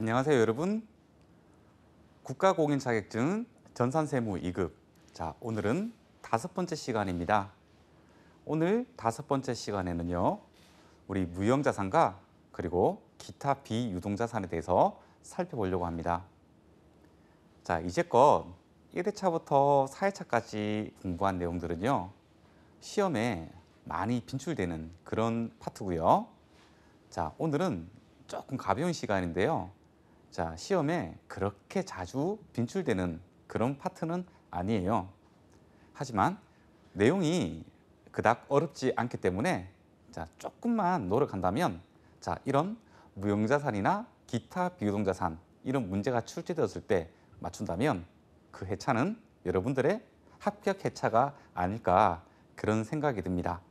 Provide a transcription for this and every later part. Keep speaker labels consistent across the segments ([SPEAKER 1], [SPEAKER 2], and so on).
[SPEAKER 1] 안녕하세요, 여러분. 국가공인 자격증 전산세무 2급. 자, 오늘은 5번째 시간입니다. 오늘 5번째 시간에는요, 우리 무형자산과 그리고 기타 비유동자산에 대해서 살펴보려고 합니다. 자, 이제껏 1회차부터 4회차까지 공부한 내용들은요, 시험에 많이 빈출되는 그런 파트고요. 자, 오늘은 조금 가벼운 시간인데요. 자, 시험에 그렇게 자주 빈출되는 그런 파트는 아니에요. 하지만 내용이 그닥 어렵지 않기 때문에 자, 조금만 노력한다면 자, 이런 무형자산이나 기타 비유동자산 이런 문제가 출제되었을 때 맞춘다면 그 회차는 여러분들의 합격 회차가 아닐까 그런 생각이 듭니다.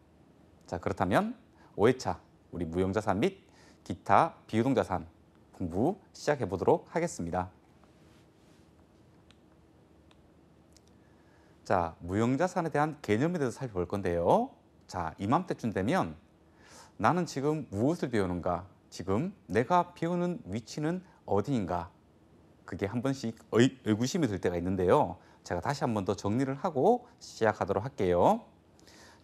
[SPEAKER 1] 자, 그렇다면 5회차 우리 무형자산 및 기타 비유동자산 공부 시작해 보도록 하겠습니다. 자, 무형자산에 대한 개념에 대해서 살펴볼 건데요. 자, 이맘때쯤 되면 나는 지금 무엇을 배우는가? 지금 내가 배우는 위치는 어디인가? 그게 한 번씩 의구심이 들 때가 있는데요. 제가 다시 한 번 더 정리를 하고 시작하도록 할게요.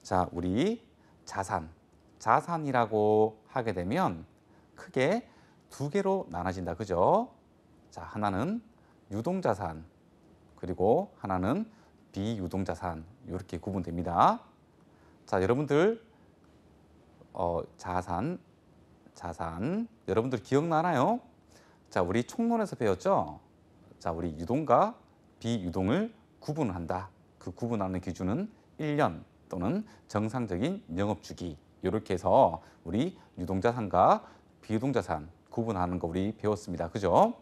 [SPEAKER 1] 자, 우리 자산이라고 하게 되면 크게 두 개로 나눠진다. 그죠? 자, 하나는 유동자산, 그리고 하나는 비유동자산. 이렇게 구분됩니다. 자, 여러분들 자산 여러분들 기억나나요? 자, 우리 총론에서 배웠죠? 자, 우리 유동과 비유동을 구분한다. 그 구분하는 기준은 1년 또는 정상적인 영업주기. 이렇게 해서 우리 유동자산과 비유동자산 구분하는 거 우리 배웠습니다. 그죠?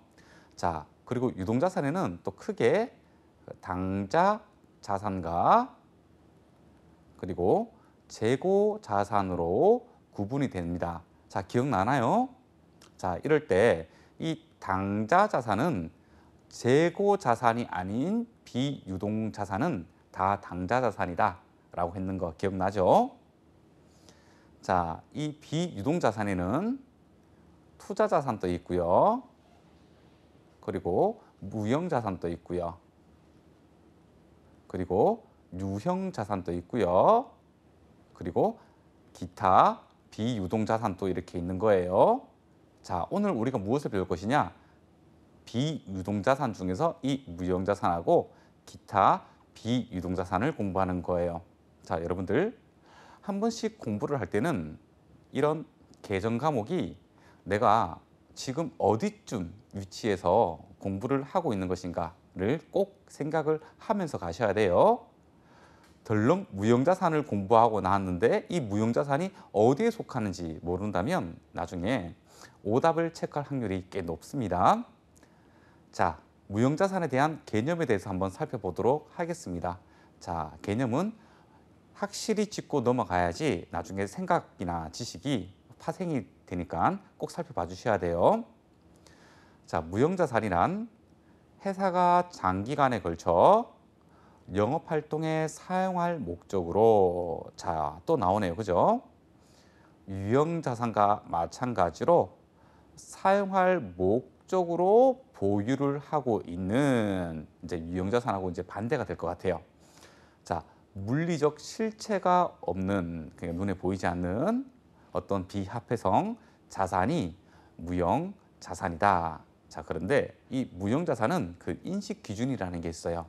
[SPEAKER 1] 자, 그리고 유동자산에는 또 크게 당좌 자산과 그리고 재고 자산으로 구분이 됩니다. 자, 기억나나요? 자, 이럴 때 이 당좌 자산은 재고 자산이 아닌 비유동 자산은 다 당좌 자산이다 라고 했는 거 기억나죠? 자, 이 비유동 자산에는 투자 자산도 있고요. 그리고 무형 자산도 있고요. 그리고 유형 자산도 있고요. 그리고 기타 비유동 자산도 이렇게 있는 거예요. 자, 오늘 우리가 무엇을 배울 것이냐? 비유동 자산 중에서 이 무형 자산하고 기타 비유동 자산을 공부하는 거예요. 자, 여러분들 한 번씩 공부를 할 때는 이런 개정 과목이 내가 지금 어디쯤 위치에서 공부를 하고 있는 것인가를 꼭 생각을 하면서 가셔야 돼요. 덜렁 무형자산을 공부하고 나왔는데 이 무형자산이 어디에 속하는지 모른다면 나중에 오답을 체크할 확률이 꽤 높습니다. 자, 무형자산에 대한 개념에 대해서 한번 살펴보도록 하겠습니다. 자, 개념은 확실히 짚고 넘어가야지 나중에 생각이나 지식이 파생이 되니까 꼭 살펴봐 주셔야 돼요. 자, 무형자산이란 회사가 장기간에 걸쳐 영업활동에 사용할 목적으로 자, 또 나오네요. 그죠? 유형자산과 마찬가지로 사용할 목적으로 보유를 하고 있는 이제 유형자산하고 이제 반대가 될 것 같아요. 자, 물리적 실체가 없는 그러니까 눈에 보이지 않는 어떤 비합회성 자산이 무형 자산이다. 자, 그런데 이 무형 자산은 그 인식 기준이라는 게 있어요.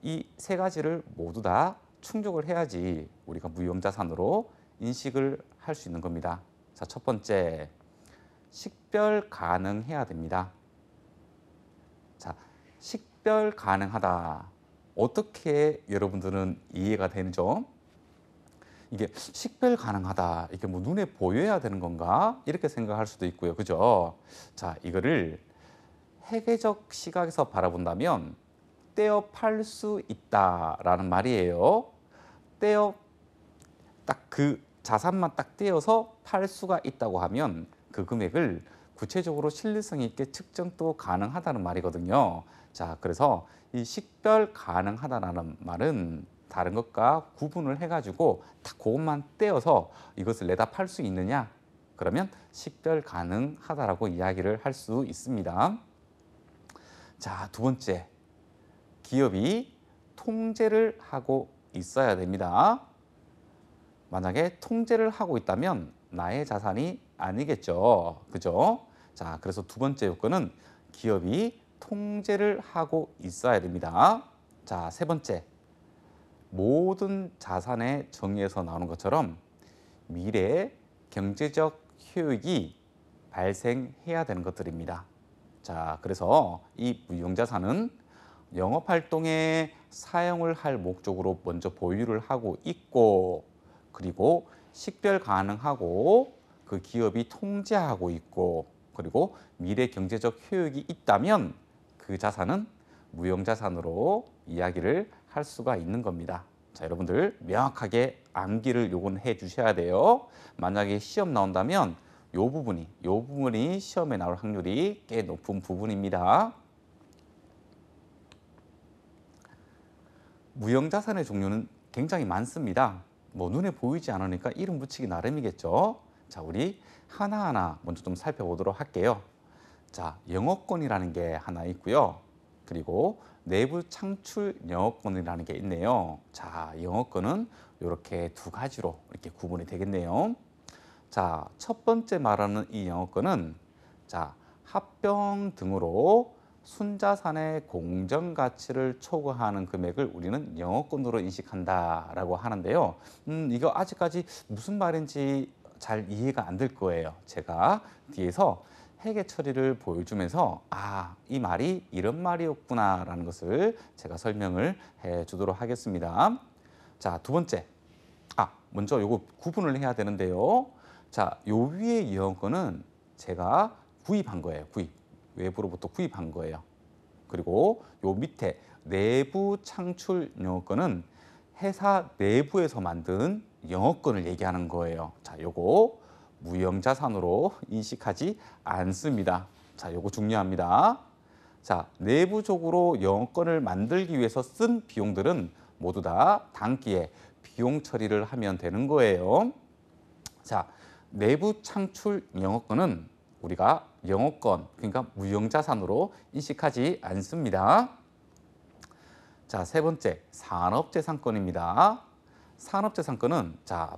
[SPEAKER 1] 이 세 가지를 모두 다 충족을 해야지 우리가 무형 자산으로 인식을 할 수 있는 겁니다. 자, 첫 번째, 식별 가능해야 됩니다. 자, 식별 가능하다. 어떻게 여러분들은 이해가 되죠? 이게 식별 가능하다. 이게 뭐 눈에 보여야 되는 건가? 이렇게 생각할 수도 있고요. 그죠? 자, 이거를 회계적 시각에서 바라본다면 떼어 팔 수 있다라는 말이에요. 떼어 딱 그 자산만 딱 떼어서 팔 수가 있다고 하면 그 금액을 구체적으로 신뢰성 있게 측정도 가능하다는 말이거든요. 자, 그래서 이 식별 가능하다라는 말은 다른 것과 구분을 해가지고 딱 그것만 떼어서 이것을 내다 팔 수 있느냐? 그러면 식별 가능하다라고 이야기를 할 수 있습니다. 자, 두 번째, 기업이 통제를 하고 있어야 됩니다. 만약에 통제를 하고 있다면 나의 자산이 아니겠죠. 그죠? 자, 그래서 두 번째 요건은 기업이 통제를 하고 있어야 됩니다. 자, 세 번째, 모든 자산의 정의에서 나오는 것처럼 미래 경제적 효익이 발생해야 되는 것들입니다. 자, 그래서 이 무형자산은 영업활동에 사용을 할 목적으로 먼저 보유를 하고 있고, 그리고 식별 가능하고 그 기업이 통제하고 있고, 그리고 미래 경제적 효익이 있다면 그 자산은 무형자산으로 이야기를 할 수가 있는 겁니다. 자, 여러분들 명확하게 암기를 요건 해 주셔야 돼요. 만약에 시험 나온다면 요 부분이 시험에 나올 확률이 꽤 높은 부분입니다. 무형자산의 종류는 굉장히 많습니다. 뭐 눈에 보이지 않으니까 이름 붙이기 나름이겠죠. 자, 우리 하나하나 먼저 좀 살펴보도록 할게요. 자, 영업권이라는 게 하나 있고요. 그리고 내부 창출 영업권이라는 게 있네요. 자, 영업권은 이렇게 두 가지로 이렇게 구분이 되겠네요. 자, 첫 번째 말하는 이 영업권은 자, 합병 등으로 순자산의 공정 가치를 초과하는 금액을 우리는 영업권으로 인식한다라고 하는데요. 이거 아직까지 무슨 말인지 잘 이해가 안 될 거예요. 제가 뒤에서 회계 처리를 보여주면서 아, 이 말이 이런 말이었구나라는 것을 제가 설명을 해 주도록 하겠습니다. 자, 두 번째. 먼저 요거 구분을 해야 되는데요. 자, 요 위에 영업권은 제가 구입한 거예요. 외부로부터 구입한 거예요. 그리고 요 밑에 내부 창출 영업권은 회사 내부에서 만든 영업권을 얘기하는 거예요. 자, 요거 무형자산으로 인식하지 않습니다. 자, 요거 중요합니다. 자, 내부적으로 영업권을 만들기 위해서 쓴 비용들은 모두 다 당기에 비용 처리를 하면 되는 거예요. 자, 내부 창출 영업권은 우리가 영업권, 그러니까 무형자산으로 인식하지 않습니다. 자, 세 번째, 산업재산권입니다. 산업재산권은 자,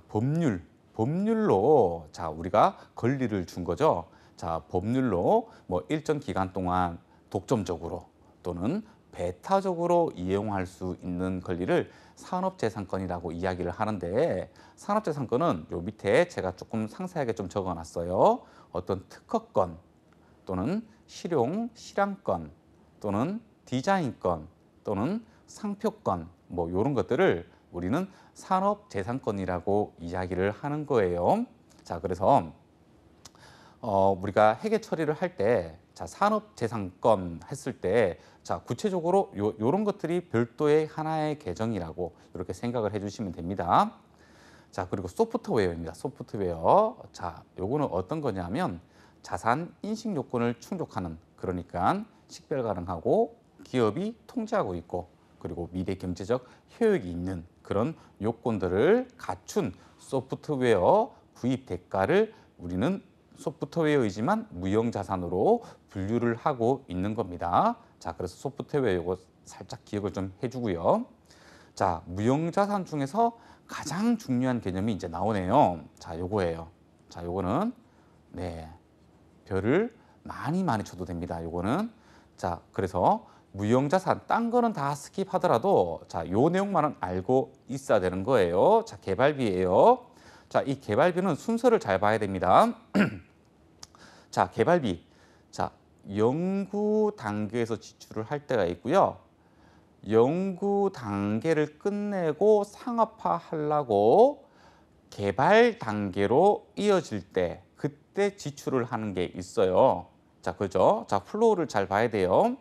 [SPEAKER 1] 법률로 자, 우리가 권리를 준 거죠. 자, 법률로 뭐 일정 기간 동안 독점적으로 또는 배타적으로 이용할 수 있는 권리를 산업재산권이라고 이야기를 하는데, 산업재산권은 요 밑에 제가 조금 상세하게 좀 적어놨어요. 어떤 특허권 또는 실용권 또는 디자인권 또는 상표권 뭐 이런 것들을 우리는 산업재산권이라고 이야기를 하는 거예요. 자, 그래서 우리가 회계 처리를 할 때 자, 산업재산권 했을 때 자, 구체적으로 요런 것들이 별도의 하나의 계정이라고 이렇게 생각을 해주시면 됩니다. 자, 그리고 소프트웨어입니다. 소프트웨어. 자, 요거는 어떤 거냐면 자산 인식 요건을 충족하는, 그러니까 식별 가능하고 기업이 통제하고 있고 그리고 미래 경제적 효익이 있는 그런 요건들을 갖춘 소프트웨어 구입 대가를 우리는 소프트웨어이지만 무형자산으로 분류를 하고 있는 겁니다. 자, 그래서 소프트웨어 요거 살짝 기억을 좀 해주고요. 자, 무형자산 중에서 가장 중요한 개념이 이제 나오네요. 자, 요거예요. 자, 요거는 네, 별을 많이 쳐도 됩니다. 요거는 자, 그래서 무형자산 딴 거는 다 스킵하더라도 자, 요 내용만은 알고 있어야 되는 거예요. 자, 개발비예요. 자, 이 개발비는 순서를 잘 봐야 됩니다. 자, 개발비. 자, 연구 단계에서 지출을 할 때가 있고요. 연구 단계를 끝내고 상업화 하려고 개발 단계로 이어질 때 그때 지출을 하는 게 있어요. 자, 그죠? 자, 플로우를 잘 봐야 돼요.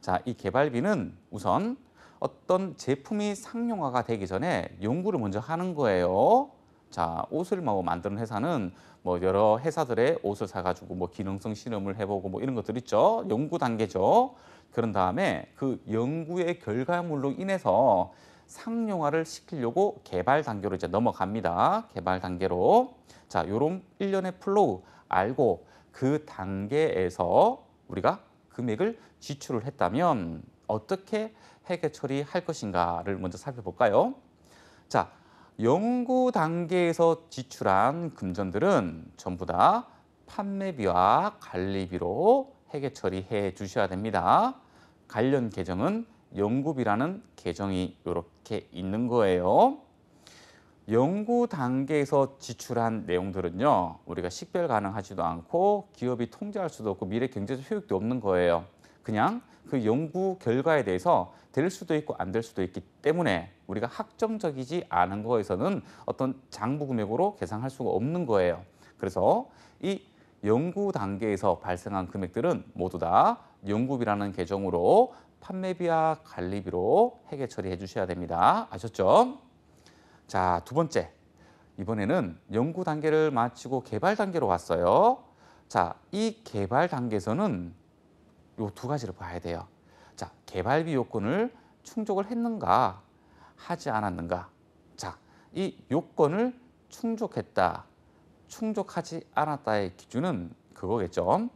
[SPEAKER 1] 자, 이 개발비는 우선 어떤 제품이 상용화가 되기 전에 연구를 먼저 하는 거예요. 자, 옷을 뭐 만드는 회사는 뭐 여러 회사들의 옷을 사가지고 뭐 기능성 실험을 해보고 뭐 이런 것들 있죠. 연구 단계죠. 그런 다음에 그 연구의 결과물로 인해서 상용화를 시키려고 개발 단계로 이제 넘어갑니다. 개발 단계로. 자, 요런 일련의 플로우 알고 그 단계에서 우리가 금액을 지출을 했다면 어떻게 회계 처리할 것인가를 먼저 살펴볼까요? 자, 연구 단계에서 지출한 금전들은 전부 다 판매비와 관리비로 회계 처리해 주셔야 됩니다. 관련 계정은 연구비라는 계정이 이렇게 있는 거예요. 연구 단계에서 지출한 내용들은요, 우리가 식별 가능하지도 않고 기업이 통제할 수도 없고 미래 경제적 효익도 없는 거예요. 그냥 그 연구 결과에 대해서 될 수도 있고 안 될 수도 있기 때문에 우리가 확정적이지 않은 거에서는 어떤 장부 금액으로 계산할 수가 없는 거예요. 그래서 이 연구 단계에서 발생한 금액들은 모두 다 연구비라는 계정으로 판매비와 관리비로 회계 처리해 주셔야 됩니다. 아셨죠? 자, 두 번째. 이번에는 연구 단계를 마치고 개발 단계로 왔어요. 자, 이 개발 단계에서는 요 두 가지를 봐야 돼요. 자, 개발비 요건을 충족을 했는가, 하지 않았는가. 자, 이 요건을 충족했다, 충족하지 않았다의 기준은 그거겠죠.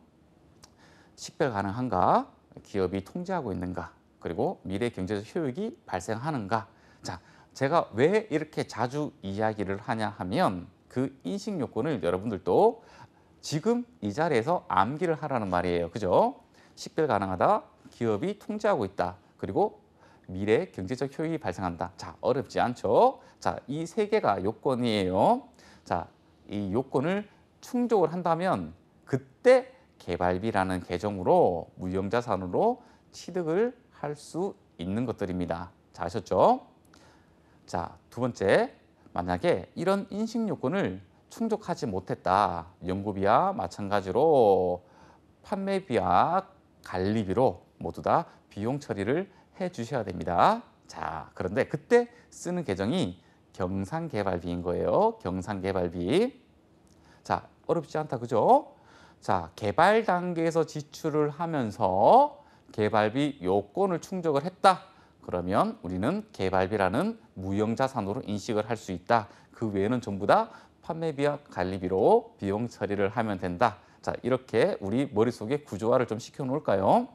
[SPEAKER 1] 식별 가능한가, 기업이 통제하고 있는가, 그리고 미래 경제적 효익이 발생하는가. 자, 제가 왜 이렇게 자주 이야기를 하냐 하면 그 인식 요건을 여러분들도 지금 이 자리에서 암기를 하라는 말이에요. 그죠? 식별 가능하다, 기업이 통제하고 있다, 그리고 미래 경제적 효익이 발생한다. 자, 어렵지 않죠? 자, 이 세 개가 요건이에요. 자, 이 요건을 충족을 한다면 그때 개발비라는 계정으로 무형자산으로 취득을 할 수 있는 것들입니다. 자, 아셨죠? 자, 두 번째, 만약에 이런 인식 요건을 충족하지 못했다. 연구비와 마찬가지로 판매비와 관리비로 모두 다 비용 처리를 해 주셔야 됩니다. 자, 그런데 그때 쓰는 계정이 경상개발비인 거예요. 경상개발비. 자, 어렵지 않다, 그죠? 자, 개발 단계에서 지출을 하면서 개발비 요건을 충족을 했다. 그러면 우리는 개발비라는 무형자산으로 인식을 할 수 있다. 그 외에는 전부 다 판매비와 관리비로 비용 처리를 하면 된다. 자, 이렇게 우리 머릿속에 구조화를 좀 시켜 놓을까요?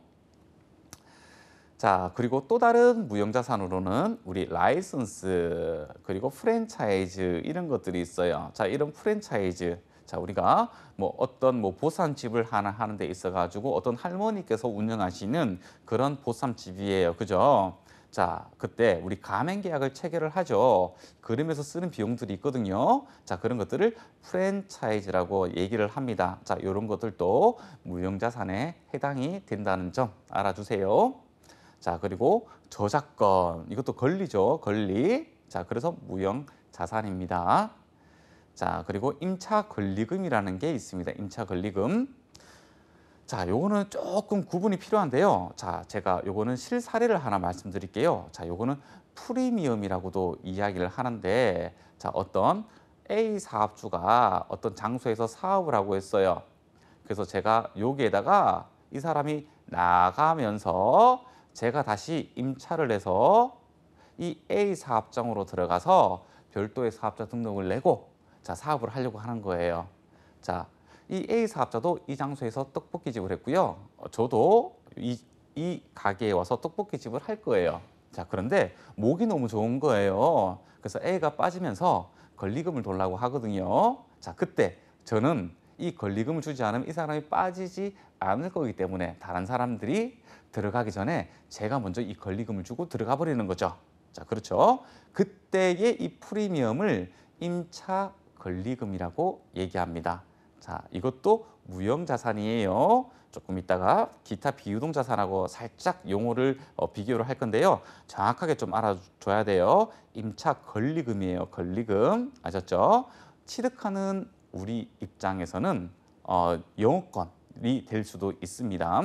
[SPEAKER 1] 자, 그리고 또 다른 무형자산으로는 우리 라이선스, 그리고 프랜차이즈 이런 것들이 있어요. 자, 이런 프랜차이즈. 자, 우리가 뭐 어떤 뭐 보쌈집을 하나 하는 데 있어 가지고 어떤 할머니께서 운영하시는 그런 보쌈집이에요. 그죠? 자, 그때 우리 가맹 계약을 체결을 하죠. 그러면서 쓰는 비용들이 있거든요. 자, 그런 것들을 프랜차이즈라고 얘기를 합니다. 자, 이런 것들도 무형자산에 해당이 된다는 점 알아주세요. 자, 그리고 저작권, 이것도 권리죠. 권리. 자, 그래서 무형자산입니다. 자, 그리고 임차 권리금이라는 게 있습니다. 임차 권리금. 자, 요거는 조금 구분이 필요한데요. 자, 제가 요거는 실사례를 하나 말씀드릴게요. 자, 요거는 프리미엄이라고도 이야기를 하는데, 자, 어떤 A 사업주가 어떤 장소에서 사업을 하고 있어요. 그래서 제가 여기에다가 이 사람이 나가면서 제가 다시 임차를 해서 이 A 사업장으로 들어가서 별도의 사업자 등록을 내고 자, 사업을 하려고 하는 거예요. 자, 이 A 사업자도 이 장소에서 떡볶이집을 했고요. 저도 이 가게에 와서 떡볶이집을 할 거예요. 자, 그런데 목이 너무 좋은 거예요. 그래서 A가 빠지면서 권리금을 달라고 하거든요. 자, 그때 저는 이 권리금을 주지 않으면 이 사람이 빠지지 않을 거기 때문에 다른 사람들이 들어가기 전에 제가 먼저 이 권리금을 주고 들어가 버리는 거죠. 자, 그렇죠. 그때의 이 프리미엄을 임차 권리금이라고 얘기합니다. 자, 이것도 무형자산이에요. 조금 이따가 기타 비유동자산하고 살짝 용어를 비교를 할 건데요. 정확하게 좀 알아줘야 돼요. 임차 권리금이에요. 권리금. 아셨죠? 취득하는 우리 입장에서는 영업권이 될 수도 있습니다.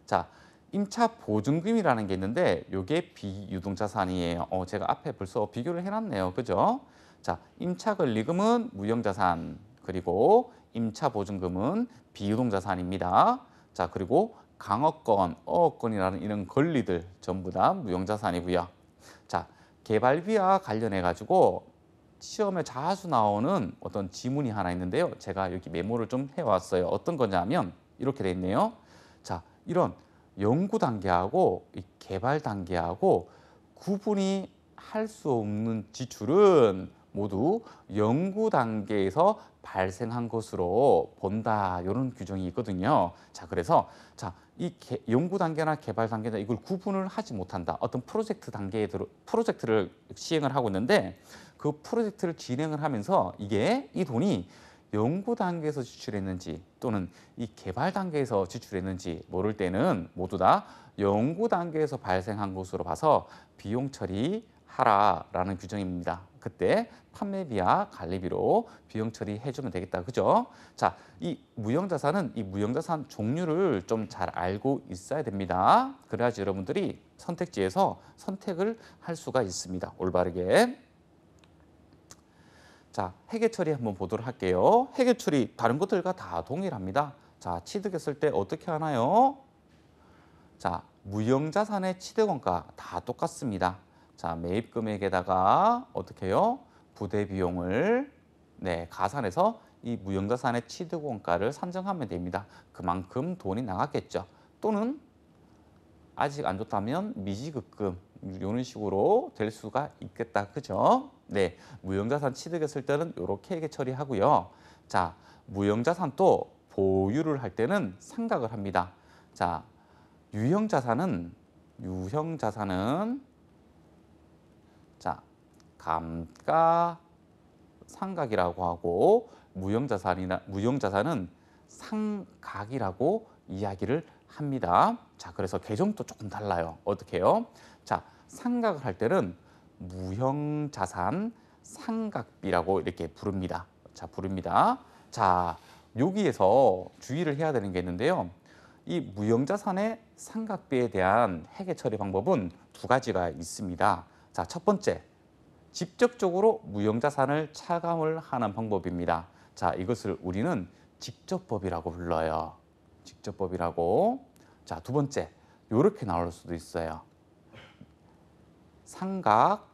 [SPEAKER 1] 자, 임차 보증금이라는 게 있는데 이게 비유동자산이에요. 제가 앞에 벌써 비교를 해놨네요. 그죠? 자, 임차 권리금은 무형자산, 그리고 임차 보증금은 비유동자산입니다. 자, 그리고 강업권, 어업권이라는 이런 권리들 전부 다 무형자산이고요. 자, 개발비와 관련해 가지고 시험에 자주 나오는 어떤 지문이 하나 있는데요. 제가 여기 메모를 좀 해왔어요. 어떤 거냐면 이렇게 돼 있네요. 자, 이런 연구 단계하고 이 개발 단계하고 구분이 할 수 없는 지출은 모두 연구 단계에서 발생한 것으로 본다. 이런 규정이 있거든요. 자, 그래서 이 연구 단계나 개발 단계나 이걸 구분을 하지 못한다. 어떤 프로젝트를 시행을 하고 있는데 그 프로젝트를 진행을 하면서 이 돈이 연구 단계에서 지출했는지 또는 이 개발 단계에서 지출했는지 모를 때는 모두 다 연구 단계에서 발생한 것으로 봐서 비용 처리하라라는 규정입니다. 그때 판매비와 관리비로 비용 처리해주면 되겠다. 그죠? 자, 이 무형자산은 이 무형자산 종류를 좀 잘 알고 있어야 됩니다. 그래야지 여러분들이 선택지에서 선택을 할 수가 있습니다. 올바르게. 자, 회계 처리 한번 보도록 할게요. 회계 처리 다른 것들과 다 동일합니다. 자, 취득했을 때 어떻게 하나요? 자, 무형자산의 취득원가 다 똑같습니다. 자, 매입 금액에다가 어떻게 해요? 부대 비용을 가산해서 이 무형자산의 취득원가를 산정하면 됩니다. 그만큼 돈이 나갔겠죠. 또는 아직 안 좋다면 미지급금 이런 식으로 될 수가 있겠다. 그죠? 네, 무형자산 취득했을 때는 이렇게 회계 처리하고요. 자, 무형자산 또 보유를 할 때는 상각을 합니다. 자, 유형자산은 자, 감가상각이라고 하고 무형자산은 상각이라고 이야기를 합니다. 자, 그래서 개정도 조금 달라요. 어떻게 해요? 자, 상각을 할 때는 무형자산 상각비라고 이렇게 부릅니다. 자, 여기에서 주의를 해야 되는 게 있는데요. 이 무형자산의 상각비에 대한 회계 처리 방법은 두 가지가 있습니다. 자, 첫 번째, 직접적으로 무형자산을 차감을 하는 방법입니다. 자, 이것을 우리는 직접법이라고 불러요. 직접법이라고. 자, 두 번째, 이렇게 나올 수도 있어요. 상각,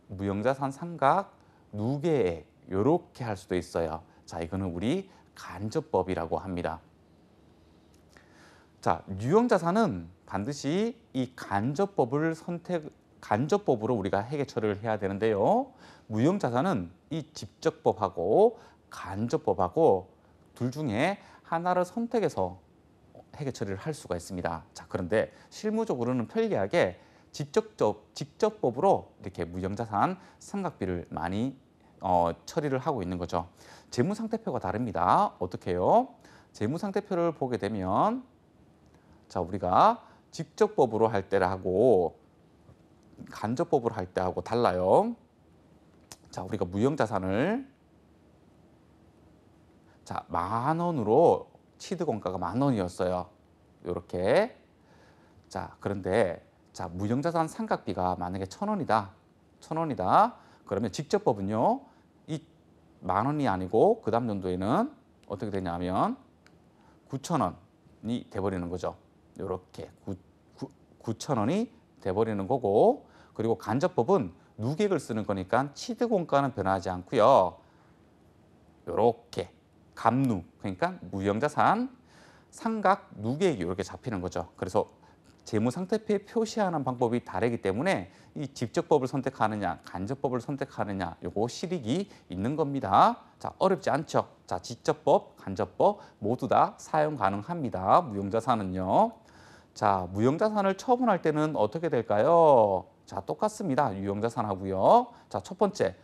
[SPEAKER 1] 무형자산 상각, 누계액 이렇게 할 수도 있어요. 자, 이거는 우리 간접법이라고 합니다. 자, 유형자산은 반드시 이 간접법으로 우리가 회계 처리를 해야 되는데요. 무형자산은 이 직접법하고 간접법하고 둘 중에 하나를 선택해서 회계 처리를 할 수가 있습니다. 자, 그런데 실무적으로는 편리하게 직접법으로 이렇게 무형자산 상각비를 많이 처리를 하고 있는 거죠. 재무상태표가 다릅니다. 어떻게 해요? 재무상태표를 보게 되면 자, 우리가 직접법으로 할 때하고 간접법으로 할 때하고 달라요. 자, 우리가 무형자산을 자, 10,000원으로 취득원가가 10,000원이었어요. 이렇게. 자, 그런데 자, 무형자산 상각비가 만약에 1,000원이다. 그러면 직접법은요. 이 10,000원이 아니고 그 다음 연도에는 어떻게 되냐면 9,000원이 돼버리는 거죠. 이렇게 9,000원이 돼버리는 거고, 그리고 간접법은 누계액을 쓰는 거니까 취득원가는 변하지 않고요. 이렇게 감누, 그러니까 무형자산 상각 누계액이 이렇게 잡히는 거죠. 그래서 재무상태표에 표시하는 방법이 다르기 때문에 이 직접법을 선택하느냐 간접법을 선택하느냐 요거 실익이 있는 겁니다. 자, 어렵지 않죠. 자, 직접법, 간접법 모두 다 사용 가능합니다. 무형자산은요. 자, 무형자산을 처분할 때는 어떻게 될까요? 자, 똑같습니다. 유형자산하고요. 자, 첫 번째,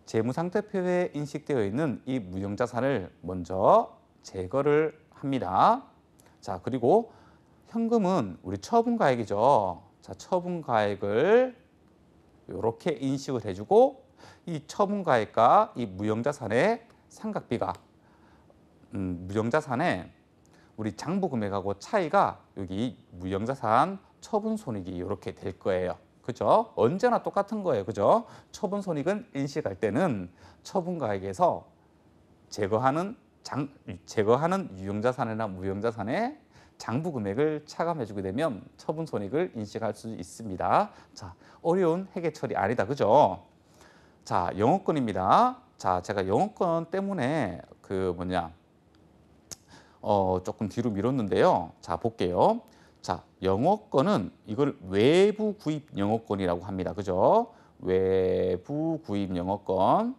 [SPEAKER 1] 재무상태표에 인식되어 있는 이 무형자산을 먼저 제거를 합니다. 자, 그리고 현금은 우리 처분가액이죠. 자, 처분가액을 이렇게 인식을 해주고 이 처분가액과 이 무형자산의 상각비가 무형자산의 우리 장부금액하고 차이가 여기 무형자산 처분손익이 이렇게 될 거예요. 그죠? 언제나 똑같은 거예요. 그죠? 처분손익은 인식할 때는 처분가액에서 제거하는 유형자산이나 무형자산의 장부 금액을 차감해주게 되면 처분 손익을 인식할 수 있습니다. 자, 어려운 회계 처리 아니다, 그죠? 자, 영업권입니다. 자, 제가 영업권 때문에 조금 뒤로 미뤘는데요. 자, 볼게요. 자, 영업권은 이걸 외부 구입 영업권이라고 합니다. 그죠? 외부 구입 영업권.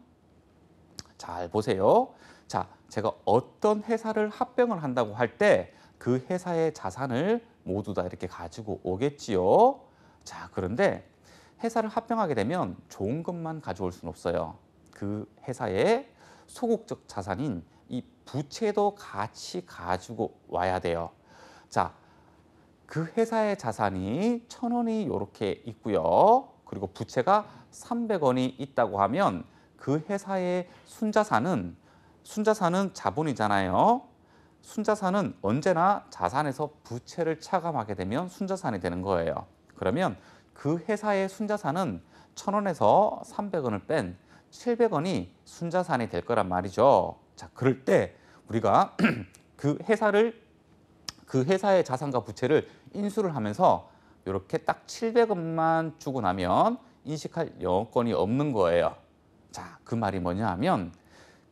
[SPEAKER 1] 잘 보세요. 자, 제가 어떤 회사를 합병을 한다고 할 때 그 회사의 자산을 모두 다 이렇게 가지고 오겠지요. 자, 그런데 회사를 합병하게 되면 좋은 것만 가져올 수는 없어요. 그 회사의 소극적 자산인 이 부채도 같이 가지고 와야 돼요. 자, 그 회사의 자산이 1,000원이 이렇게 있고요. 그리고 부채가 300원이 있다고 하면 그 회사의 순자산은 자본이잖아요. 순자산은 언제나 자산에서 부채를 차감하게 되면 순자산이 되는 거예요. 그러면 그 회사의 순자산은 1,000원에서 300원을 뺀 700원이 순자산이 될 거란 말이죠. 자, 그럴 때 우리가 그 회사의 자산과 부채를 인수를 하면서 이렇게 딱 700원만 주고 나면 인식할 영업권이 없는 거예요. 자, 그 말이 뭐냐 하면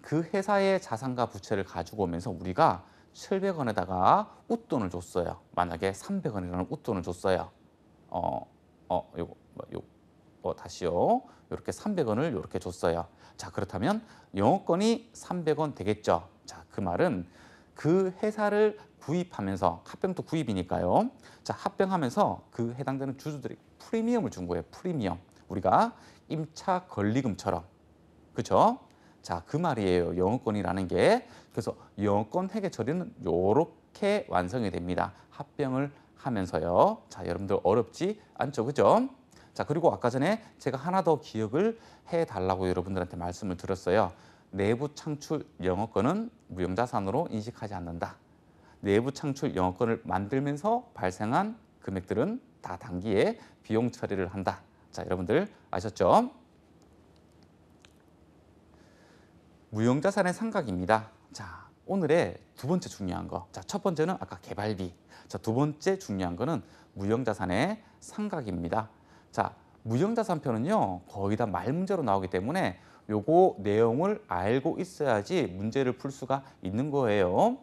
[SPEAKER 1] 그 회사의 자산과 부채를 가지고 오면서 우리가 700원에다가 웃돈을 줬어요. 만약에 300원이라는 웃돈을 줬어요. 다시요. 이렇게 300원을 이렇게 줬어요. 자, 그렇다면 영업권이 300원 되겠죠. 자, 그 말은 그 회사를 구입하면서, 합병도 구입이니까요. 자, 합병하면서 그 해당되는 주주들이 프리미엄을 준 거예요. 프리미엄. 우리가 임차 권리금처럼. 그렇죠? 자, 그 말이에요. 영업권이라는 게. 그래서 영업권 회계 처리는 이렇게 완성이 됩니다. 합병을 하면서요. 자, 여러분들 어렵지 않죠? 그죠? 자, 그리고 아까 전에 제가 하나 더 기억을 해달라고 여러분들한테 말씀을 드렸어요. 내부 창출 영업권은 무형자산으로 인식하지 않는다. 내부 창출 영업권을 만들면서 발생한 금액들은 다 단기에 비용 처리를 한다. 자, 여러분들 아셨죠? 무형자산의 상각입니다. 자, 오늘의 두 번째 중요한 거. 자, 첫 번째는 아까 개발비. 자, 두 번째 중요한 거는 무형자산의 상각입니다. 자, 무형자산표는요, 거의 다 말 문제로 나오기 때문에 요거 내용을 알고 있어야지 문제를 풀 수가 있는 거예요.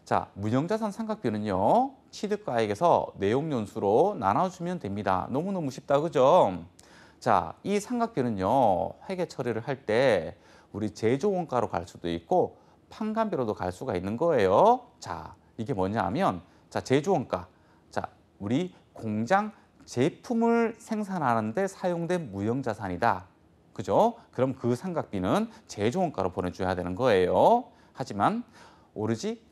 [SPEAKER 1] 자, 무형자산 상각비는요, 취득가액에서 내용연수로 나눠주면 됩니다. 너무너무 쉽다, 그죠? 자, 이 상각비는요, 회계 처리를 할 때 우리 제조원가로 갈 수도 있고 판관비로도 갈 수가 있는 거예요. 자, 이게 뭐냐 하면, 자, 제조원가. 자, 우리 공장 제품을 생산하는데 사용된 무형자산이다. 그죠? 그럼 그 상각비는 제조원가로 보내줘야 되는 거예요. 하지만 오로지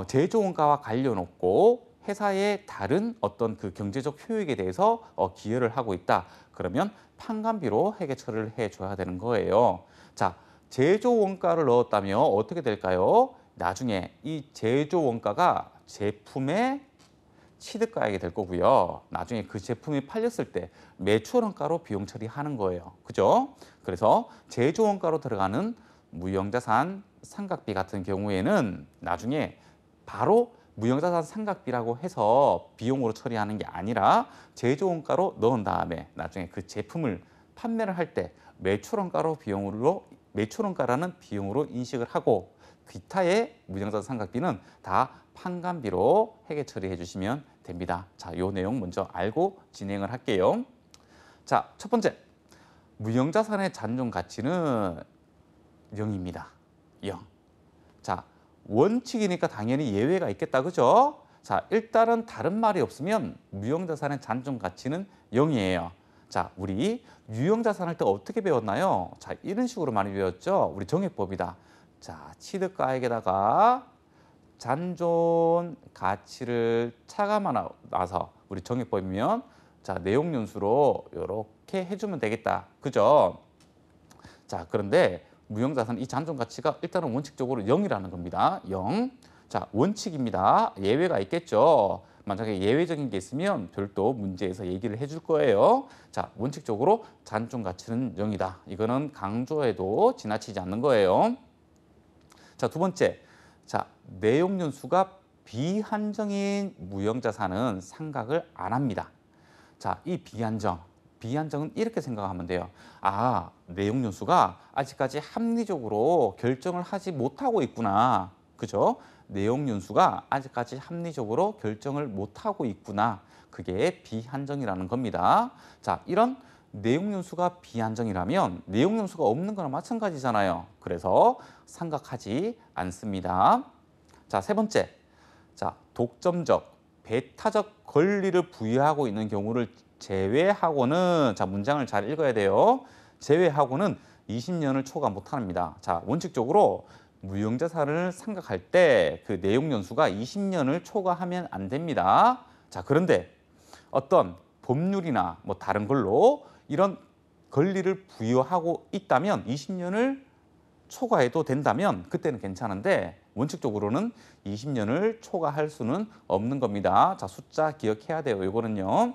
[SPEAKER 1] 제조원가와 관련 없고 회사의 다른 어떤 그 경제적 효익에 대해서 기여를 하고 있다. 그러면 판관비로 회계 처리를 해줘야 되는 거예요. 자, 제조원가를 넣었다면 어떻게 될까요? 나중에 이 제조원가가 제품의 취득가액이 될 거고요. 나중에 그 제품이 팔렸을 때 매출원가로 비용 처리하는 거예요. 그죠? 그래서 제조원가로 들어가는 무형자산 상각비 같은 경우에는 나중에 바로 무형자산 상각비라고 해서 비용으로 처리하는 게 아니라 제조원가로 넣은 다음에 나중에 그 제품을 판매를 할 때 매출원가라는 비용으로 인식을 하고 기타의 무형자산 상각비는 다 판관비로 회계 처리해 주시면 됩니다. 자, 요 내용 먼저 알고 진행을 할게요. 자, 첫 번째, 무형자산의 잔존 가치는 0입니다. 0. 자, 원칙이니까 당연히 예외가 있겠다, 그죠? 자, 일단은 다른 말이 없으면 무형자산의 잔존 가치는 0이에요. 자, 우리 유형자산 할 때 어떻게 배웠나요? 자, 이런 식으로 많이 배웠죠? 우리 정액법이다. 자, 취득가액에다가 잔존 가치를 차감하고 나서 우리 정액법이면 자, 내용연수로 이렇게 해주면 되겠다. 그죠? 자, 그런데 무형자산 이 잔존 가치가 일단은 원칙적으로 0이라는 겁니다. 0. 자, 원칙입니다. 예외가 있겠죠. 만약에 예외적인 게 있으면 별도 문제에서 얘기를 해줄 거예요. 자, 원칙적으로 잔존 가치는 0이다. 이거는 강조해도 지나치지 않는 거예요. 자, 두 번째. 자, 내용연수가 비한정인 무형자산은 상각을 안 합니다. 자, 이 비한정은 이렇게 생각하면 돼요. 아, 내용연수가 아직까지 합리적으로 결정을 하지 못하고 있구나. 그죠? 내용연수가 아직까지 합리적으로 결정을 못하고 있구나. 그게 비한정이라는 겁니다. 자, 이런 내용연수가 비한정이라면 내용연수가 없는 거나 마찬가지잖아요. 그래서 상각하지 않습니다. 자, 세 번째. 자, 독점적, 배타적 권리를 부여하고 있는 경우를 제외하고는, 자, 문장을 잘 읽어야 돼요. 제외하고는 20년을 초과 못합니다. 자, 원칙적으로 무형자산을 상각할 때 그 내용 연수가 20년을 초과하면 안 됩니다. 자, 그런데 어떤 법률이나 뭐 다른 걸로 이런 권리를 부여하고 있다면 20년을 초과해도 된다면 그때는 괜찮은데 원칙적으로는 20년을 초과할 수는 없는 겁니다. 자, 숫자 기억해야 돼요. 이거는요.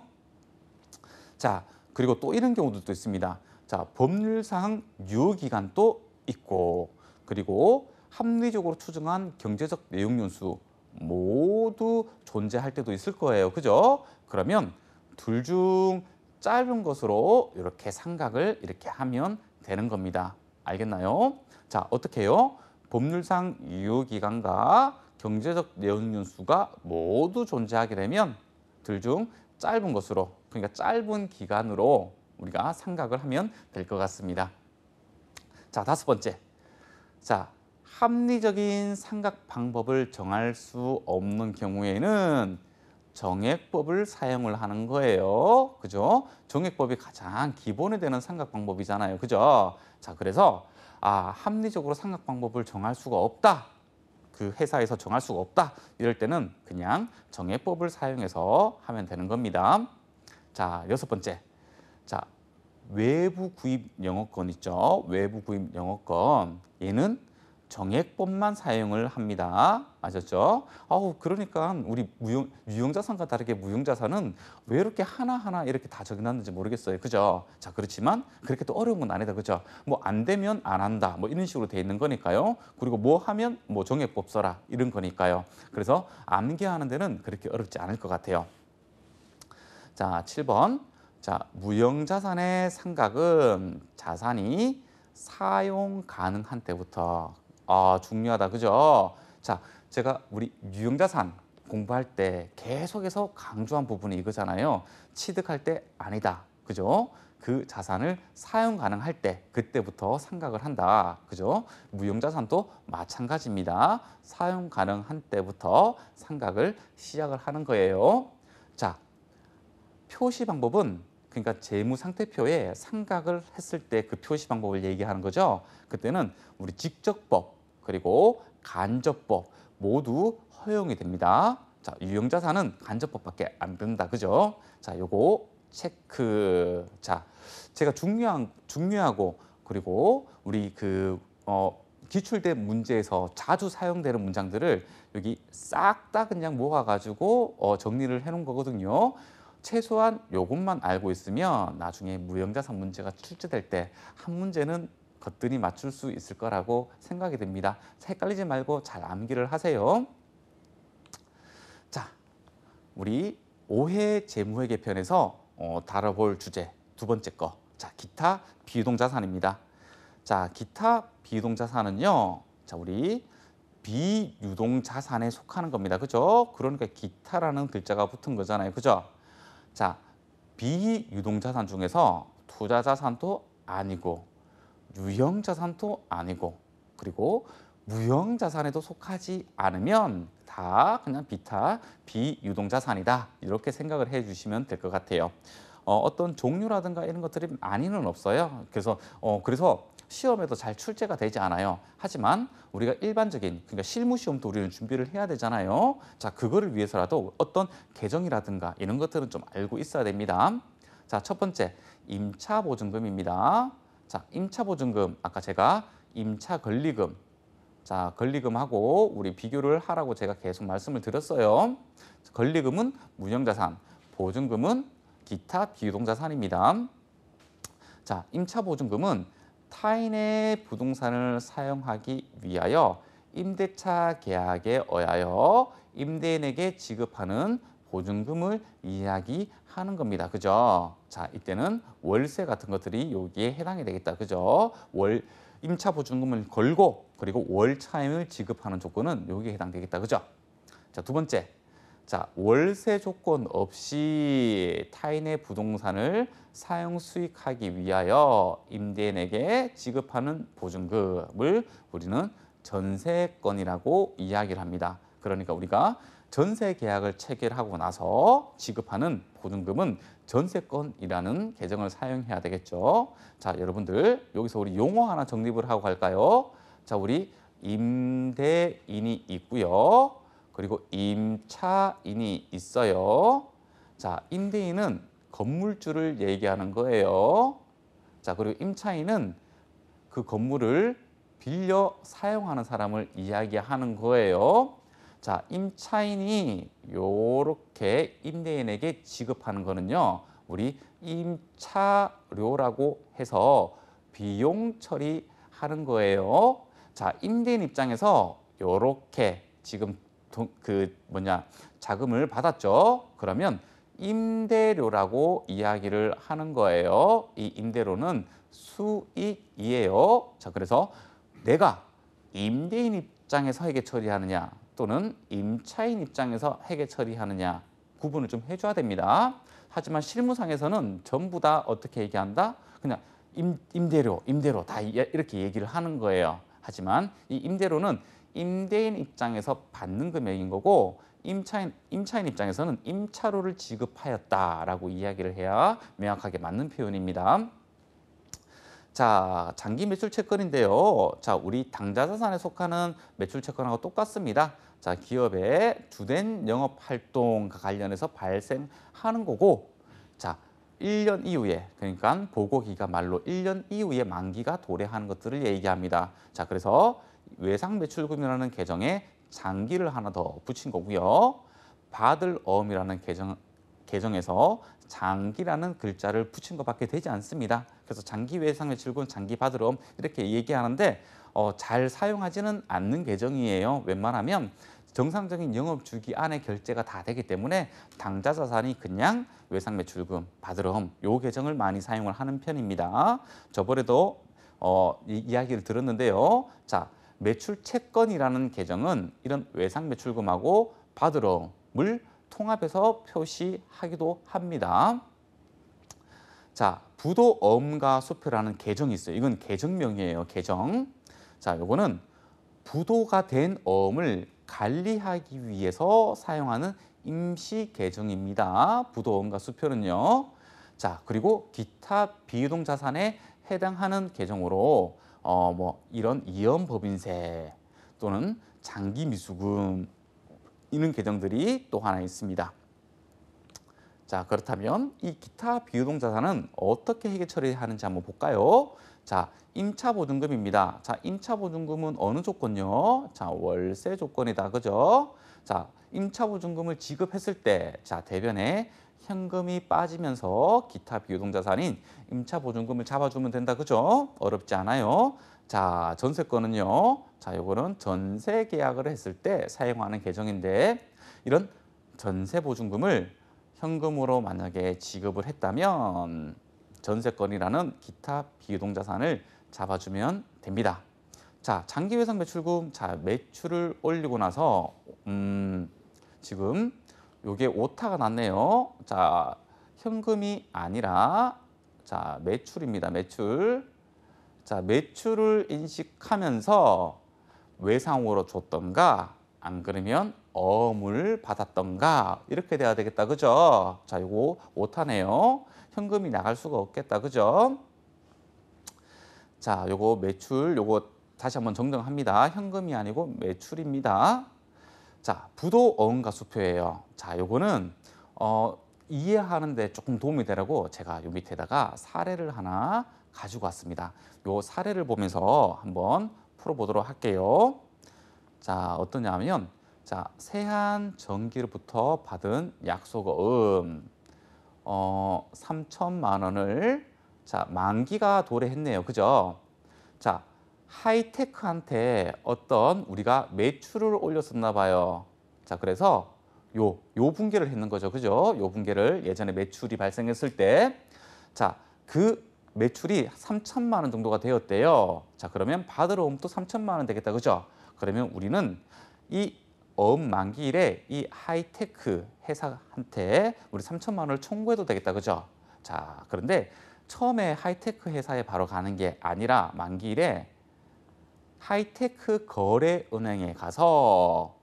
[SPEAKER 1] 자, 그리고 또 이런 경우도 있습니다. 자, 법률상 유효기간도 있고, 그리고 합리적으로 추정한 경제적 내용연수 모두 존재할 때도 있을 거예요. 그죠? 그러면 둘 중 짧은 것으로 이렇게 상각을 이렇게 하면 되는 겁니다. 알겠나요? 자, 어떻게 해요? 법률상 유효기간과 경제적 내용연수가 모두 존재하게 되면 둘 중 짧은 것으로, 그러니까 짧은 기간으로 우리가 상각을 하면 될 것 같습니다. 자, 다섯 번째. 자, 합리적인 상각 방법을 정할 수 없는 경우에는 정액법을 사용을 하는 거예요. 그죠? 정액법이 가장 기본이 되는 상각 방법이잖아요. 그죠? 자, 그래서 합리적으로 상각 방법을 정할 수가 없다. 그 회사에서 정할 수가 없다. 이럴 때는 그냥 정액법을 사용해서 하면 되는 겁니다. 자, 여섯 번째. 자, 외부 구입 영업권 있죠. 외부 구입 영업권. 얘는 정액법만 사용을 합니다. 아셨죠? 그러니까 우리 유형자산과 다르게 무형자산은 왜 이렇게 하나하나 이렇게 다 적어놨는지 모르겠어요. 그죠? 자, 그렇지만 그렇게 또 어려운 건 아니다. 그죠? 뭐 안 되면 안 한다. 뭐 이런 식으로 돼 있는 거니까요. 그리고 뭐 하면 뭐 정액법 써라. 이런 거니까요. 그래서 암기하는 데는 그렇게 어렵지 않을 것 같아요. 자, 7번. 자, 무형자산의 상각은 자산이 사용 가능한 때부터. 중요하다. 그죠? 자, 제가 우리 유형자산 공부할 때 계속해서 강조한 부분이 이거잖아요. 취득할 때 아니다. 그죠? 그 자산을 사용 가능할 때 그때부터 상각을 한다. 그죠? 무형자산도 마찬가지입니다. 사용 가능한 때부터 상각을 시작을 하는 거예요. 자, 표시 방법은 그러니까 재무상태표에 상각을 했을 때 그 표시 방법을 얘기하는 거죠. 그때는 우리 직접법 그리고 간접법 모두 허용이 됩니다. 자, 유형자산은 간접법밖에 안 된다. 그죠? 자, 요거 체크. 자, 제가 중요하고 그리고 우리 기출된 문제에서 자주 사용되는 문장들을 여기 싹 다 그냥 모아가지고 정리를 해놓은 거거든요. 최소한 요것만 알고 있으면 나중에 무형자산 문제가 출제될 때 한 문제는 거뜬히 맞출 수 있을 거라고 생각이 됩니다. 헷갈리지 말고 잘 암기를 하세요. 자, 우리 5회 재무회계 편에서 다뤄볼 주제 두 번째 거. 자, 기타 비유동자산입니다. 자, 기타 비유동자산은요. 자, 우리 비유동자산에 속하는 겁니다. 그죠? 그러니까 기타라는 글자가 붙은 거잖아요. 그죠? 자, 비유동자산 중에서 투자자산도 아니고 유형자산도 아니고 그리고 무형자산에도 속하지 않으면 다 그냥 비유동자산이다. 이렇게 생각을 해주시면 될 것 같아요. 어떤 종류라든가 이런 것들이 많이는 없어요. 그래서 시험에도 잘 출제가 되지 않아요. 하지만 우리가 일반적인 그러니까 실무 시험도 우리는 준비를 해야 되잖아요. 자, 그거를 위해서라도 어떤 계정이라든가 이런 것들은 좀 알고 있어야 됩니다. 자, 첫 번째 임차보증금입니다. 자, 임차보증금 아까 제가 임차권리금. 자, 권리금하고 우리 비교를 하라고 제가 계속 말씀을 드렸어요. 권리금은 무형자산, 보증금은 기타 비유동자산입니다. 자, 임차보증금은 타인의 부동산을 사용하기 위하여 임대차 계약에 의하여 임대인에게 지급하는 보증금을 이야기하는 겁니다. 그죠? 자, 이때는 월세 같은 것들이 여기에 해당이 되겠다. 그죠? 임차 보증금을 걸고 그리고 월 차임을 지급하는 조건은 여기에 해당되겠다. 그죠? 자, 두 번째. 자, 월세 조건 없이 타인의 부동산을 사용 수익하기 위하여 임대인에게 지급하는 보증금을 우리는 전세건이라고 이야기를 합니다. 그러니까 우리가 전세 계약을 체결하고 나서 지급하는 보증금은 전세건이라는 개정을 사용해야 되겠죠. 자, 여러분들 여기서 우리 용어 하나 정립을 하고 갈까요? 자, 우리 임대인이 있고요. 그리고 임차인이 있어요. 자, 임대인은 건물주를 얘기하는 거예요. 자, 그리고 임차인은 그 건물을 빌려 사용하는 사람을 이야기하는 거예요. 자, 임차인이 요렇게 임대인에게 지급하는 거는요. 우리 임차료라고 해서 비용 처리하는 거예요. 자, 임대인 입장에서 요렇게 지금 자금을 받았죠. 그러면 임대료라고 이야기를 하는 거예요. 이 임대료는 수익이에요. 자, 그래서 내가 임대인 입장에서 회계 처리하느냐 또는 임차인 입장에서 회계 처리하느냐 구분을 좀 해줘야 됩니다. 하지만 실무상에서는 전부 다 어떻게 얘기한다? 그냥 임대료 다 이렇게 얘기를 하는 거예요. 하지만 이 임대료는 임대인 입장에서 받는 금액인 거고 임차인 입장에서는 임차료를 지급하였다라고 이야기를 해야 명확하게 맞는 표현입니다. 자, 장기 매출 채권인데요. 자, 우리 당좌 자산에 속하는 매출 채권하고 똑같습니다. 자, 기업의 주된 영업 활동과 관련해서 발생하는 거고, 자, 1년 이후에, 그러니까 보고 기간 말로 1년 이후에 만기가 도래하는 것들을 얘기합니다. 자, 그래서 외상 매출금이라는 계정에 장기를 하나 더 붙인 거고요. 받을 어음이라는 계정에서 장기라는 글자를 붙인 것밖에 되지 않습니다. 그래서 장기 외상 매출금, 장기 받을 어음 이렇게 얘기하는데 잘 사용하지는 않는 계정이에요. 웬만하면 정상적인 영업 주기 안에 결제가 다 되기 때문에 당좌 자산이 그냥 외상 매출금, 받을 어음 요 계정을 많이 사용을 하는 편입니다. 저번에도 이야기를 들었는데요. 자, 매출 채권이라는 계정은 이런 외상 매출금하고 받을 어음을 통합해서 표시하기도 합니다. 자, 부도 어음과 수표라는 계정이 있어요. 이건 계정명이에요. 계정. 자, 요거는 부도가 된 어음을 관리하기 위해서 사용하는 임시 계정입니다. 부도 어음과 수표는요. 자, 그리고 기타 비유동 자산에 해당하는 계정으로 이런 이연법인세 또는 장기 미수금 이런 계정들이 또 하나 있습니다. 자, 그렇다면 이 기타 비유동 자산은 어떻게 회계 처리하는지 한번 볼까요? 자, 임차 보증금입니다. 자, 임차 보증금은 어느 조건요? 자, 월세 조건이다. 그죠? 자, 임차 보증금을 지급했을 때, 자, 대변에 현금이 빠지면서 기타 비유동 자산인 임차 보증금을 잡아주면 된다. 그죠? 어렵지 않아요. 자, 전세건은요. 자, 요거는 전세 계약을 했을 때 사용하는 계정인데 이런 전세 보증금을 현금으로 만약에 지급을 했다면 전세건이라는 기타 비유동 자산을 잡아주면 됩니다. 자, 장기 외상 매출금. 자, 매출을 올리고 나서 지금 요게 오타가 났네요. 자, 현금이 아니라 자, 매출입니다. 매출. 자, 매출을 인식하면서 외상으로 줬던가 안 그러면 어음을 받았던가 이렇게 돼야 되겠다. 그죠? 자, 요거 오타네요. 현금이 나갈 수가 없겠다. 그죠? 자, 요거 매출 요거 다시 한번 정정합니다. 현금이 아니고 매출입니다. 자, 부도 어음과 수표예요. 자, 요거는 이해하는 데 조금 도움이 되라고 제가 요 밑에다가 사례를 하나 가지고 왔습니다. 요 사례를 보면서 한번 풀어보도록 할게요. 자, 어떠냐면 자, 세한전기로부터 받은 약속어음 3천만 원을 자, 만기가 도래했네요. 그죠? 자, 하이테크한테 어떤 우리가 매출을 올렸었나 봐요. 자, 그래서 요 분기를 했는 거죠. 그죠? 요 분기를 예전에 매출이 발생했을 때, 자, 그 매출이 3천만 원 정도가 되었대요. 자, 그러면 받을 어음도 3천만 원 되겠다. 그죠? 그러면 우리는 이 어음 만기일에 이 하이테크 회사한테 우리 3천만 원을 청구해도 되겠다. 그죠? 자, 그런데 처음에 하이테크 회사에 바로 가는 게 아니라 만기일에 하이테크 거래은행에 가서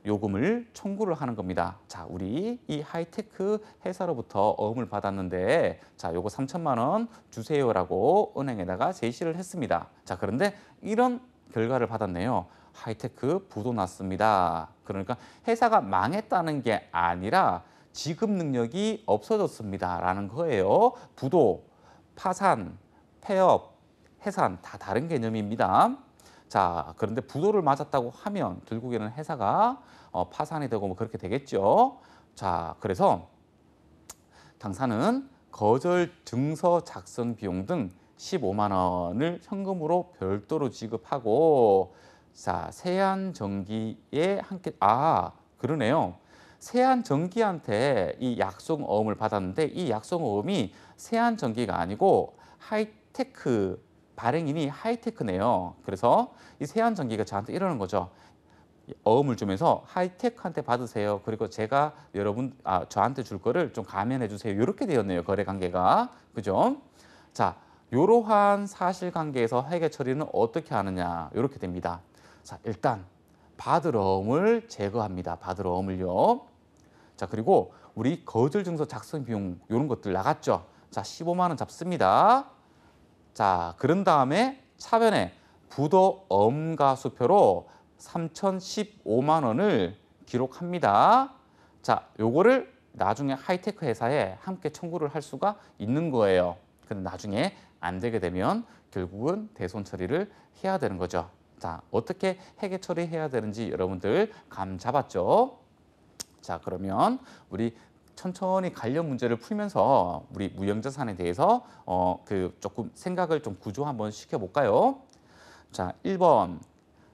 [SPEAKER 1] 요금을 청구를 하는 겁니다. 자, 우리 이 하이테크 회사로부터 어음을 받았는데, 자, 요거 3천만 원 주세요라고 은행에다가 제시를 했습니다. 자, 그런데 이런 결과를 받았네요. 하이테크 부도 났습니다. 그러니까 회사가 망했다는 게 아니라 지급 능력이 없어졌습니다라는 거예요. 부도, 파산, 폐업, 해산 다 다른 개념입니다. 자, 그런데 부도를 맞았다고 하면 결국에는 회사가 파산이 되고 뭐 그렇게 되겠죠. 자, 그래서 당사는 거절 증서 작성 비용 등 15만 원을 현금으로 별도로 지급하고, 자, 세안전기에 함께, 그러네요. 세안전기한테 이 약속어음을 받았는데 이 약속어음이 세안전기가 아니고 하이테크 발행인이 하이테크네요. 그래서 이 세안전기가 저한테 이러는 거죠. 어음을 주면서 하이테크한테 받으세요. 그리고 제가 저한테 줄 거를 좀 감면해 주세요. 이렇게 되었네요. 거래 관계가. 그죠? 자, 이러한 사실관계에서 회계 처리는 어떻게 하느냐. 이렇게 됩니다. 자, 일단 받을 어음을 제거합니다. 받을 어음을요. 자, 그리고 우리 거절 증서 작성 비용 이런 것들 나갔죠. 자, 15만 원 잡습니다. 자, 그런 다음에 차변에 부도 엄가수표로 3,015만 원을 기록합니다. 자, 요거를 나중에 하이테크 회사에 함께 청구를 할 수가 있는 거예요. 근데 나중에 안 되게 되면 결국은 대손 처리를 해야 되는 거죠. 자, 어떻게 회계 처리해야 되는지 여러분들 감 잡았죠? 자, 그러면 우리 천천히 관련 문제를 풀면서 우리 무형자산에 대해서 조금 생각을 좀 구조 한번 시켜볼까요? 자, 1번.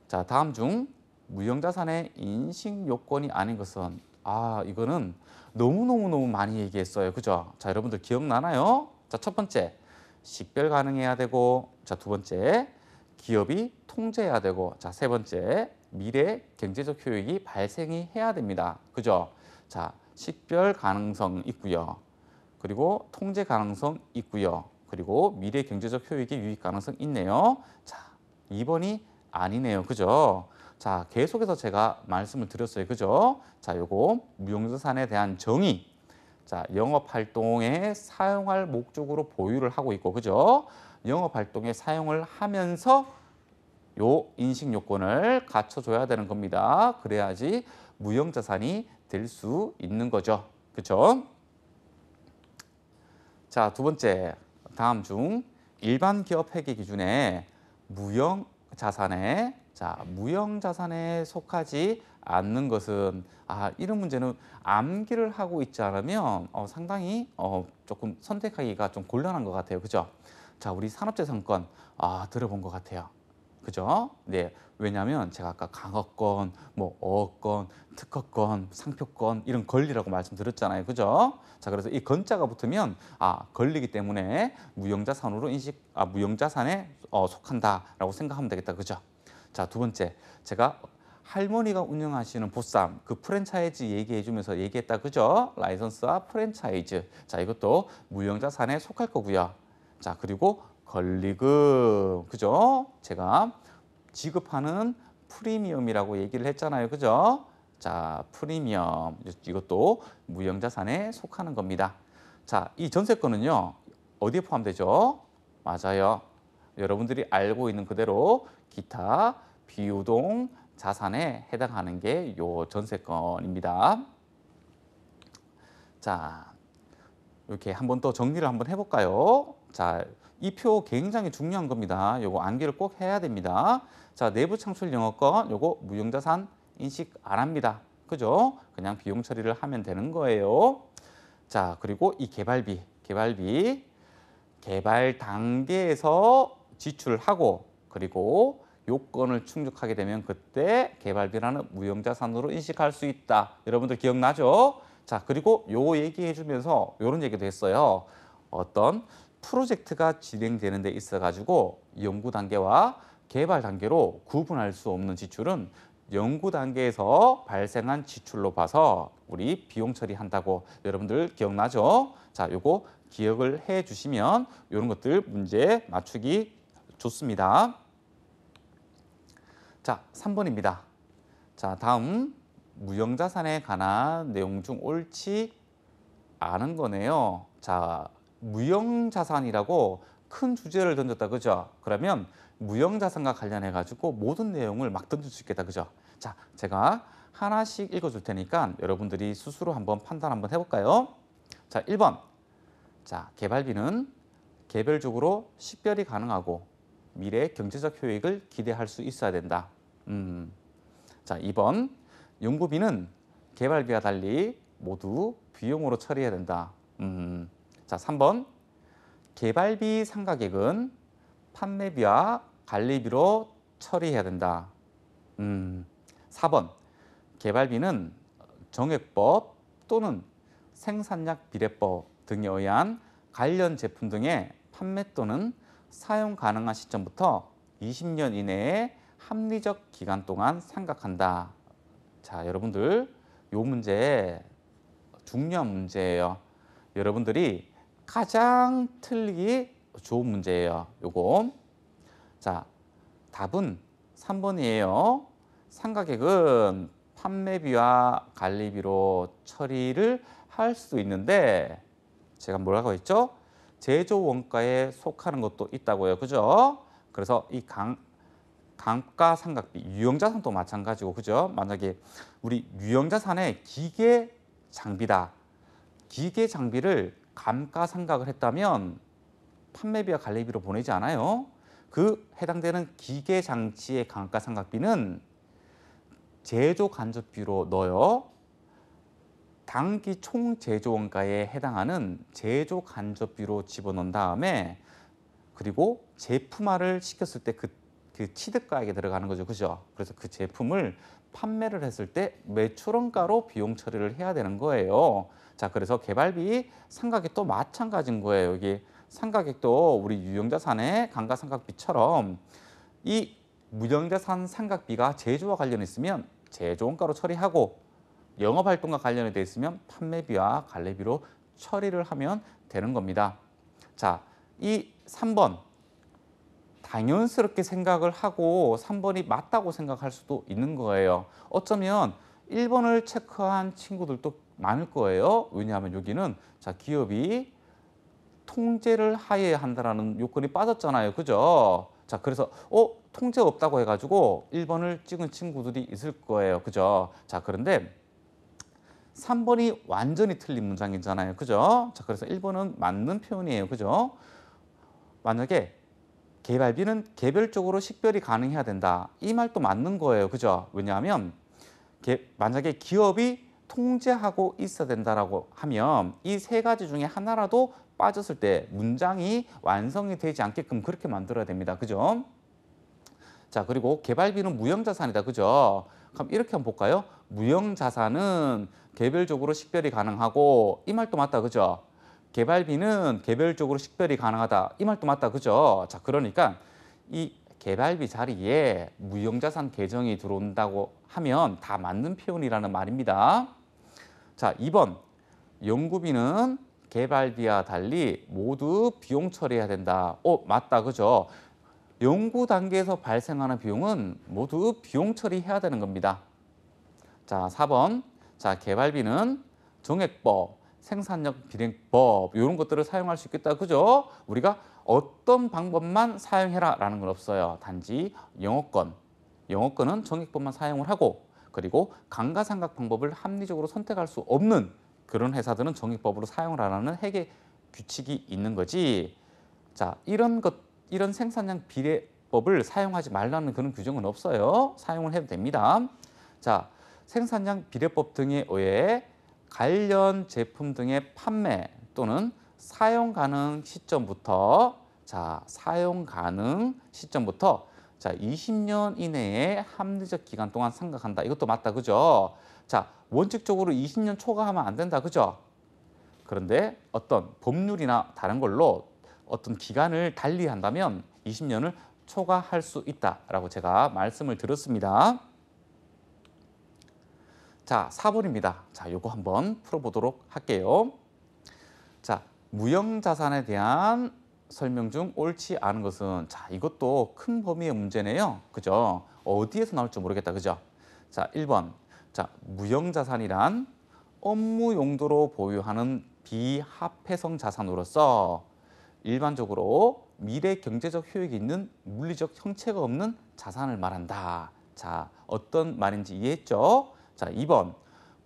[SPEAKER 1] 자, 다음 중 무형자산의 인식 요건이 아닌 것은, 이거는 너무너무 많이 얘기했어요. 그죠? 자, 여러분들 기억나나요? 자, 첫 번째, 식별 가능해야 되고, 자, 두 번째, 기업이 통제해야 되고, 자, 세 번째, 미래 경제적 효익이 발생이 해야 됩니다. 그죠? 자, 식별 가능성 있고요. 그리고 통제 가능성 있고요. 그리고 미래 경제적 효익의 유익 가능성 있네요. 자, 2번이 아니네요. 그죠? 자, 계속해서 제가 말씀을 드렸어요. 그죠? 자, 요거 무형자산에 대한 정의. 자, 영업활동에 사용할 목적으로 보유를 하고 있고, 그죠? 영업활동에 사용을 하면서 요 인식 요건을 갖춰줘야 되는 겁니다. 그래야지 무형자산이 될 수 있는 거죠. 그렇죠? 자, 두 번째, 다음 중 일반 기업 회계 기준에 무형자산에 속하지 않는 것은, 이런 문제는 암기를 하고 있지 않으면 상당히 조금 선택하기가 좀 곤란한 것 같아요. 그죠? 자, 우리 산업재산권 들어본 것 같아요. 그죠? 네. 왜냐하면 제가 아까 강어권, 뭐 어권, 특허권, 상표권 이런 권리라고 말씀드렸잖아요. 그죠? 자, 그래서 이 건자가 붙으면 권리기 때문에 무형자산에 속한다라고 생각하면 되겠다. 그죠? 자, 두 번째, 제가 할머니가 운영하시는 보쌈 그 프랜차이즈 얘기해 주면서 얘기했다. 그죠? 라이선스와 프랜차이즈. 자, 이것도 무형자산에 속할 거고요. 자, 그리고 권리금. 그죠? 제가 지급하는 프리미엄이라고 얘기를 했잖아요. 그죠? 자, 프리미엄. 이것도 무형자산에 속하는 겁니다. 자, 이 전세권은요. 어디에 포함되죠? 맞아요. 여러분들이 알고 있는 그대로 기타 비유동 자산에 해당하는 게 요 전세권입니다. 자, 이렇게 한번 또 정리를 한번 해볼까요? 자, 이 표 굉장히 중요한 겁니다. 요거 암기를 꼭 해야 됩니다. 자, 내부 창출 영업권 요거 무형자산 인식 안 합니다. 그죠? 그냥 비용 처리를 하면 되는 거예요. 자, 그리고 이 개발 단계에서 지출하고 그리고 요건을 충족하게 되면 그때 개발비라는 무형자산으로 인식할 수 있다. 여러분들 기억나죠? 자, 그리고 요 얘기해 주면서 요런 얘기도 했어요. 어떤 프로젝트가 진행되는 데 있어 가지고 연구 단계와 개발 단계로 구분할 수 없는 지출은 연구 단계에서 발생한 지출로 봐서 우리 비용 처리한다고 여러분들 기억나죠? 자, 요거 기억을 해 주시면 이런 것들 문제 맞추기 좋습니다. 자, 3번입니다. 자, 다음 무형자산에 관한 내용 중 옳지 않은 거네요. 자, 무형자산이라고 큰 주제를 던졌다, 그죠? 그러면 무형자산과 관련해 가지고 모든 내용을 막 던질 수 있겠다, 그죠? 자, 제가 하나씩 읽어줄 테니까 여러분들이 스스로 한번 판단 한번 해볼까요? 자, 1번. 자, 개발비는 개별적으로 식별이 가능하고 미래 경제적 효익을 기대할 수 있어야 된다. 자, 2번. 연구비는 개발비와 달리 모두 비용으로 처리해야 된다. 자, 3번. 개발비 상가액은 판매비와 관리비로 처리해야 된다. 4번. 개발비는 정액법 또는 생산약 비례법 등에 의한 관련 제품 등의 판매 또는 사용 가능한 시점부터 20년 이내의 합리적 기간 동안 생각한다. 자, 여러분들 요 문제 중요한 문제예요. 여러분들이 가장 틀리기 좋은 문제예요. 요거. 자, 답은 3번이에요. 상가객은 판매비와 관리비로 처리를 할 수 있는데 제가 뭐라고 했죠? 제조 원가에 속하는 것도 있다고요. 그죠? 그래서 이 감가상각비, 유형자산도 마찬가지고, 그죠? 만약에 우리 유형자산의 기계 장비다. 기계 장비를 감가상각을 했다면 판매비와 관리비로 보내지 않아요. 그 해당되는 기계 장치의 감가상각비는 제조 간접비로 넣어요. 당기 총 제조 원가에 해당하는 제조 간접비로 집어넣은 다음에 그리고 제품화를 시켰을 때 그 취득가액에 들어가는 거죠. 그죠? 그래서 그 제품을 판매를 했을 때 매출원가로 비용 처리를 해야 되는 거예요. 자, 그래서 개발비, 상가액도 마찬가지인 거예요. 여기 상가액도 우리 유형자산의 감가상각비처럼 이 무형자산 상각비가 제조와 관련이 있으면 제조원가로 처리하고 영업활동과 관련이 돼 있으면 판매비와 관리비로 처리를 하면 되는 겁니다. 자, 이 3번 당연스럽게 생각을 하고 3번이 맞다고 생각할 수도 있는 거예요. 어쩌면 1번을 체크한 친구들도 많을 거예요. 왜냐하면 여기는 자, 기업이 통제를 하에 한다라는 요건이 빠졌잖아요. 그죠? 자, 그래서 통제 없다고 해가지고 1번을 찍은 친구들이 있을 거예요. 그죠? 자, 그런데 3번이 완전히 틀린 문장이잖아요. 그죠? 자, 그래서 1번은 맞는 표현이에요. 그죠? 만약에 개발비는 개별적으로 식별이 가능해야 된다. 이 말도 맞는 거예요. 그죠? 왜냐하면 만약에 기업이 통제하고 있어야 된다라고 하면 이 세 가지 중에 하나라도 빠졌을 때 문장이 완성이 되지 않게끔 그렇게 만들어야 됩니다. 그죠? 자, 그리고 개발비는 무형자산이다. 그죠? 그럼 이렇게 한번 볼까요? 무형자산은 개별적으로 식별이 가능하고 이 말도 맞다. 그죠? 개발비는 개별적으로 식별이 가능하다. 이 말도 맞다. 그죠? 자, 그러니까 이 개발비 자리에 무형자산 계정이 들어온다고 하면 다 맞는 표현이라는 말입니다. 자, 2번. 연구비는 개발비와 달리 모두 비용 처리해야 된다. 맞다. 그죠? 연구 단계에서 발생하는 비용은 모두 비용 처리해야 되는 겁니다. 자, 4번. 자, 개발비는 정액법, 생산력 비례법 이런 것들을 사용할 수 있겠다. 그죠? 우리가 어떤 방법만 사용해라 라는 건 없어요. 단지 영업권은 정액법만 사용을 하고 그리고 감가상각 방법을 합리적으로 선택할 수 없는 그런 회사들은 정액법으로 사용을 안 하는 회계 규칙이 있는 거지. 자, 이런 생산량 비례법을 사용하지 말라는 그런 규정은 없어요. 사용을 해도 됩니다. 자, 생산량 비례법 등에 의해 관련 제품 등의 판매 또는 사용 가능 시점부터 자, 사용 가능 시점부터 자, 20년 이내에 합리적 기간 동안 상각한다. 이것도 맞다. 그죠? 자, 원칙적으로 20년 초과하면 안 된다. 그죠? 그런데 어떤 법률이나 다른 걸로 어떤 기간을 달리 한다면 20년을 초과할 수 있다라고 제가 말씀을 드렸습니다. 자, 4번입니다. 자, 요거 한번 풀어보도록 할게요. 자, 무형자산에 대한 설명 중 옳지 않은 것은 자, 이것도 큰 범위의 문제네요. 그죠? 어디에서 나올지 모르겠다. 그죠? 자, 1번. 자, 무형자산이란 업무 용도로 보유하는 비합회성 자산으로서 일반적으로 미래 경제적 효익이 있는 물리적 형체가 없는 자산을 말한다. 자, 어떤 말인지 이해했죠? 자, 2번.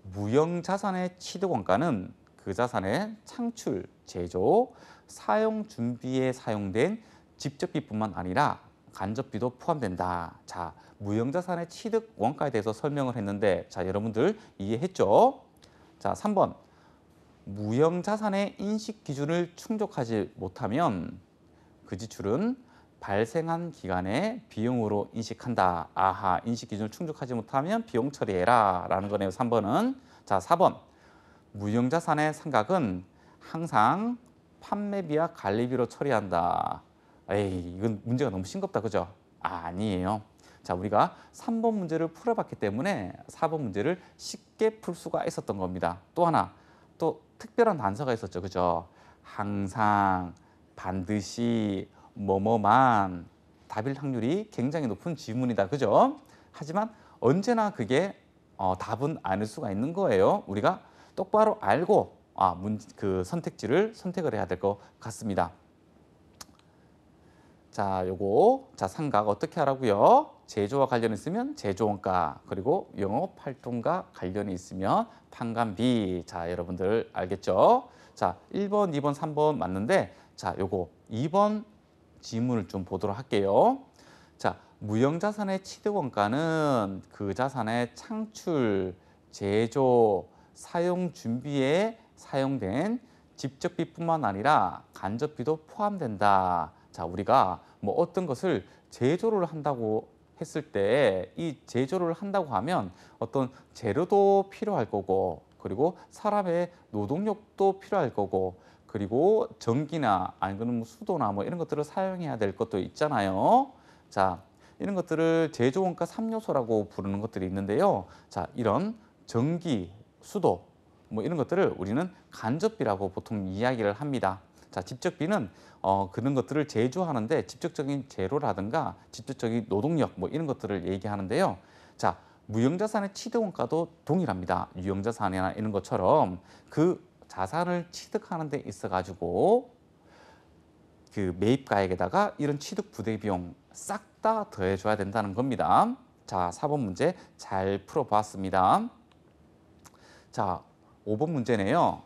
[SPEAKER 1] 무형자산의 취득원가는 그 자산의 창출, 제조, 사용 준비에 사용된 직접비뿐만 아니라 간접비도 포함된다. 자, 무형자산의 취득 원가에 대해서 설명을 했는데 자, 여러분들 이해했죠? 자, 3번. 무형자산의 인식 기준을 충족하지 못하면 그 지출은 발생한 기간의 비용으로 인식한다. 아하, 인식 기준을 충족하지 못하면 비용 처리해라 라는 거네요. 3번은. 자, 4번. 무형자산의 상각은 항상 판매비와 관리비로 처리한다. 에이, 이건 문제가 너무 싱겁다. 그죠? 아니에요. 자, 우리가 3번 문제를 풀어봤기 때문에 4번 문제를 쉽게 풀 수가 있었던 겁니다. 또 하나, 또 특별한 단서가 있었죠. 그죠? 항상, 반드시, 뭐뭐만 답일 확률이 굉장히 높은 지문이다. 그죠? 하지만 언제나 그게 답은 아닐 수가 있는 거예요. 우리가 똑바로 알고 그 선택지를 선택을 해야 될 것 같습니다. 자, 요거 자, 상각 어떻게 하라고요? 제조와 관련이 있으면 제조원가, 그리고 영업활동과 관련이 있으면 판관비. 자, 여러분들 알겠죠? 자, 1번, 2번, 3번 맞는데 자, 요거 2번 지문을 좀 보도록 할게요. 자, 무형자산의 취득원가는 그 자산의 창출, 제조, 사용 준비에 사용된 직접비뿐만 아니라 간접비도 포함된다. 자, 우리가 뭐 어떤 것을 제조를 한다고 했을 때 이 제조를 한다고 하면 어떤 재료도 필요할 거고, 그리고 사람의 노동력도 필요할 거고, 그리고 전기나 아니면 뭐 수도나 뭐 이런 것들을 사용해야 될 것도 있잖아요. 자, 이런 것들을 제조원가 3요소라고 부르는 것들이 있는데요. 자, 이런 전기, 수도 뭐 이런 것들을 우리는 간접비라고 보통 이야기를 합니다. 자, 직접비는 그런 것들을 제조하는데 직접적인 재료라든가 직접적인 노동력 뭐 이런 것들을 얘기하는데요. 자, 무형자산의 취득원가도 동일합니다. 유형자산이나 이런 것처럼 그 자산을 취득하는 데 있어 가지고 그 매입가액에다가 이런 취득 부대 비용 싹 다 더해줘야 된다는 겁니다. 자, 4번 문제 잘 풀어보았습니다. 자, 5번 문제네요.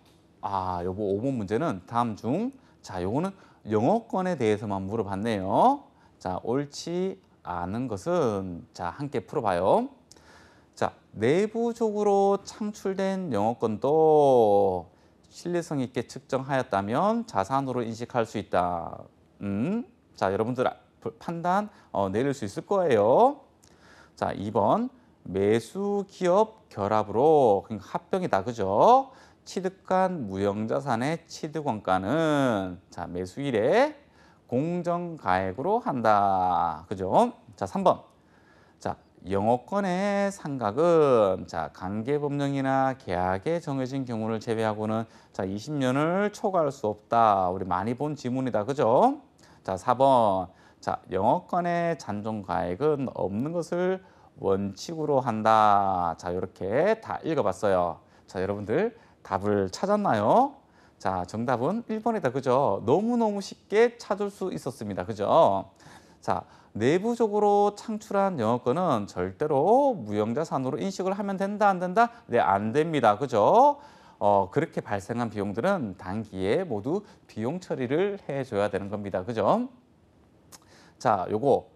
[SPEAKER 1] 요거 5번 문제는 다음 중 자, 요거는 영어권에 대해서만 물어봤네요. 자, 옳지 않은 것은 자, 함께 풀어봐요. 자, 내부적으로 창출된 영어권도 신뢰성 있게 측정하였다면 자산으로 인식할 수 있다. 자, 여러분들 판단 내릴 수 있을 거예요. 자, 2번 매수 기업 결합으로 그러니까 합병이다. 그죠? 취득한 무형자산의 취득원가는 자, 매수일에 공정가액으로 한다. 그죠? 자, 3번. 자, 영어권의 상각은 자, 관계법령이나 계약에 정해진 경우를 제외하고는 자, 20년을 초과할 수 없다. 우리 많이 본 지문이다. 그죠? 자, 4번. 자, 영어권의 잔존가액은 없는 것을 원칙으로 한다. 자, 이렇게 다 읽어봤어요. 자, 여러분들 답을 찾았나요? 자, 정답은 1번이다. 그죠? 너무너무 쉽게 찾을 수 있었습니다. 그죠? 자, 내부적으로 창출한 영어권은 절대로 무형자산으로 인식을 하면 된다, 안 된다? 네, 안 됩니다. 그죠? 그렇게 발생한 비용들은 단기에 모두 비용 처리를 해줘야 되는 겁니다. 그죠? 자, 요거.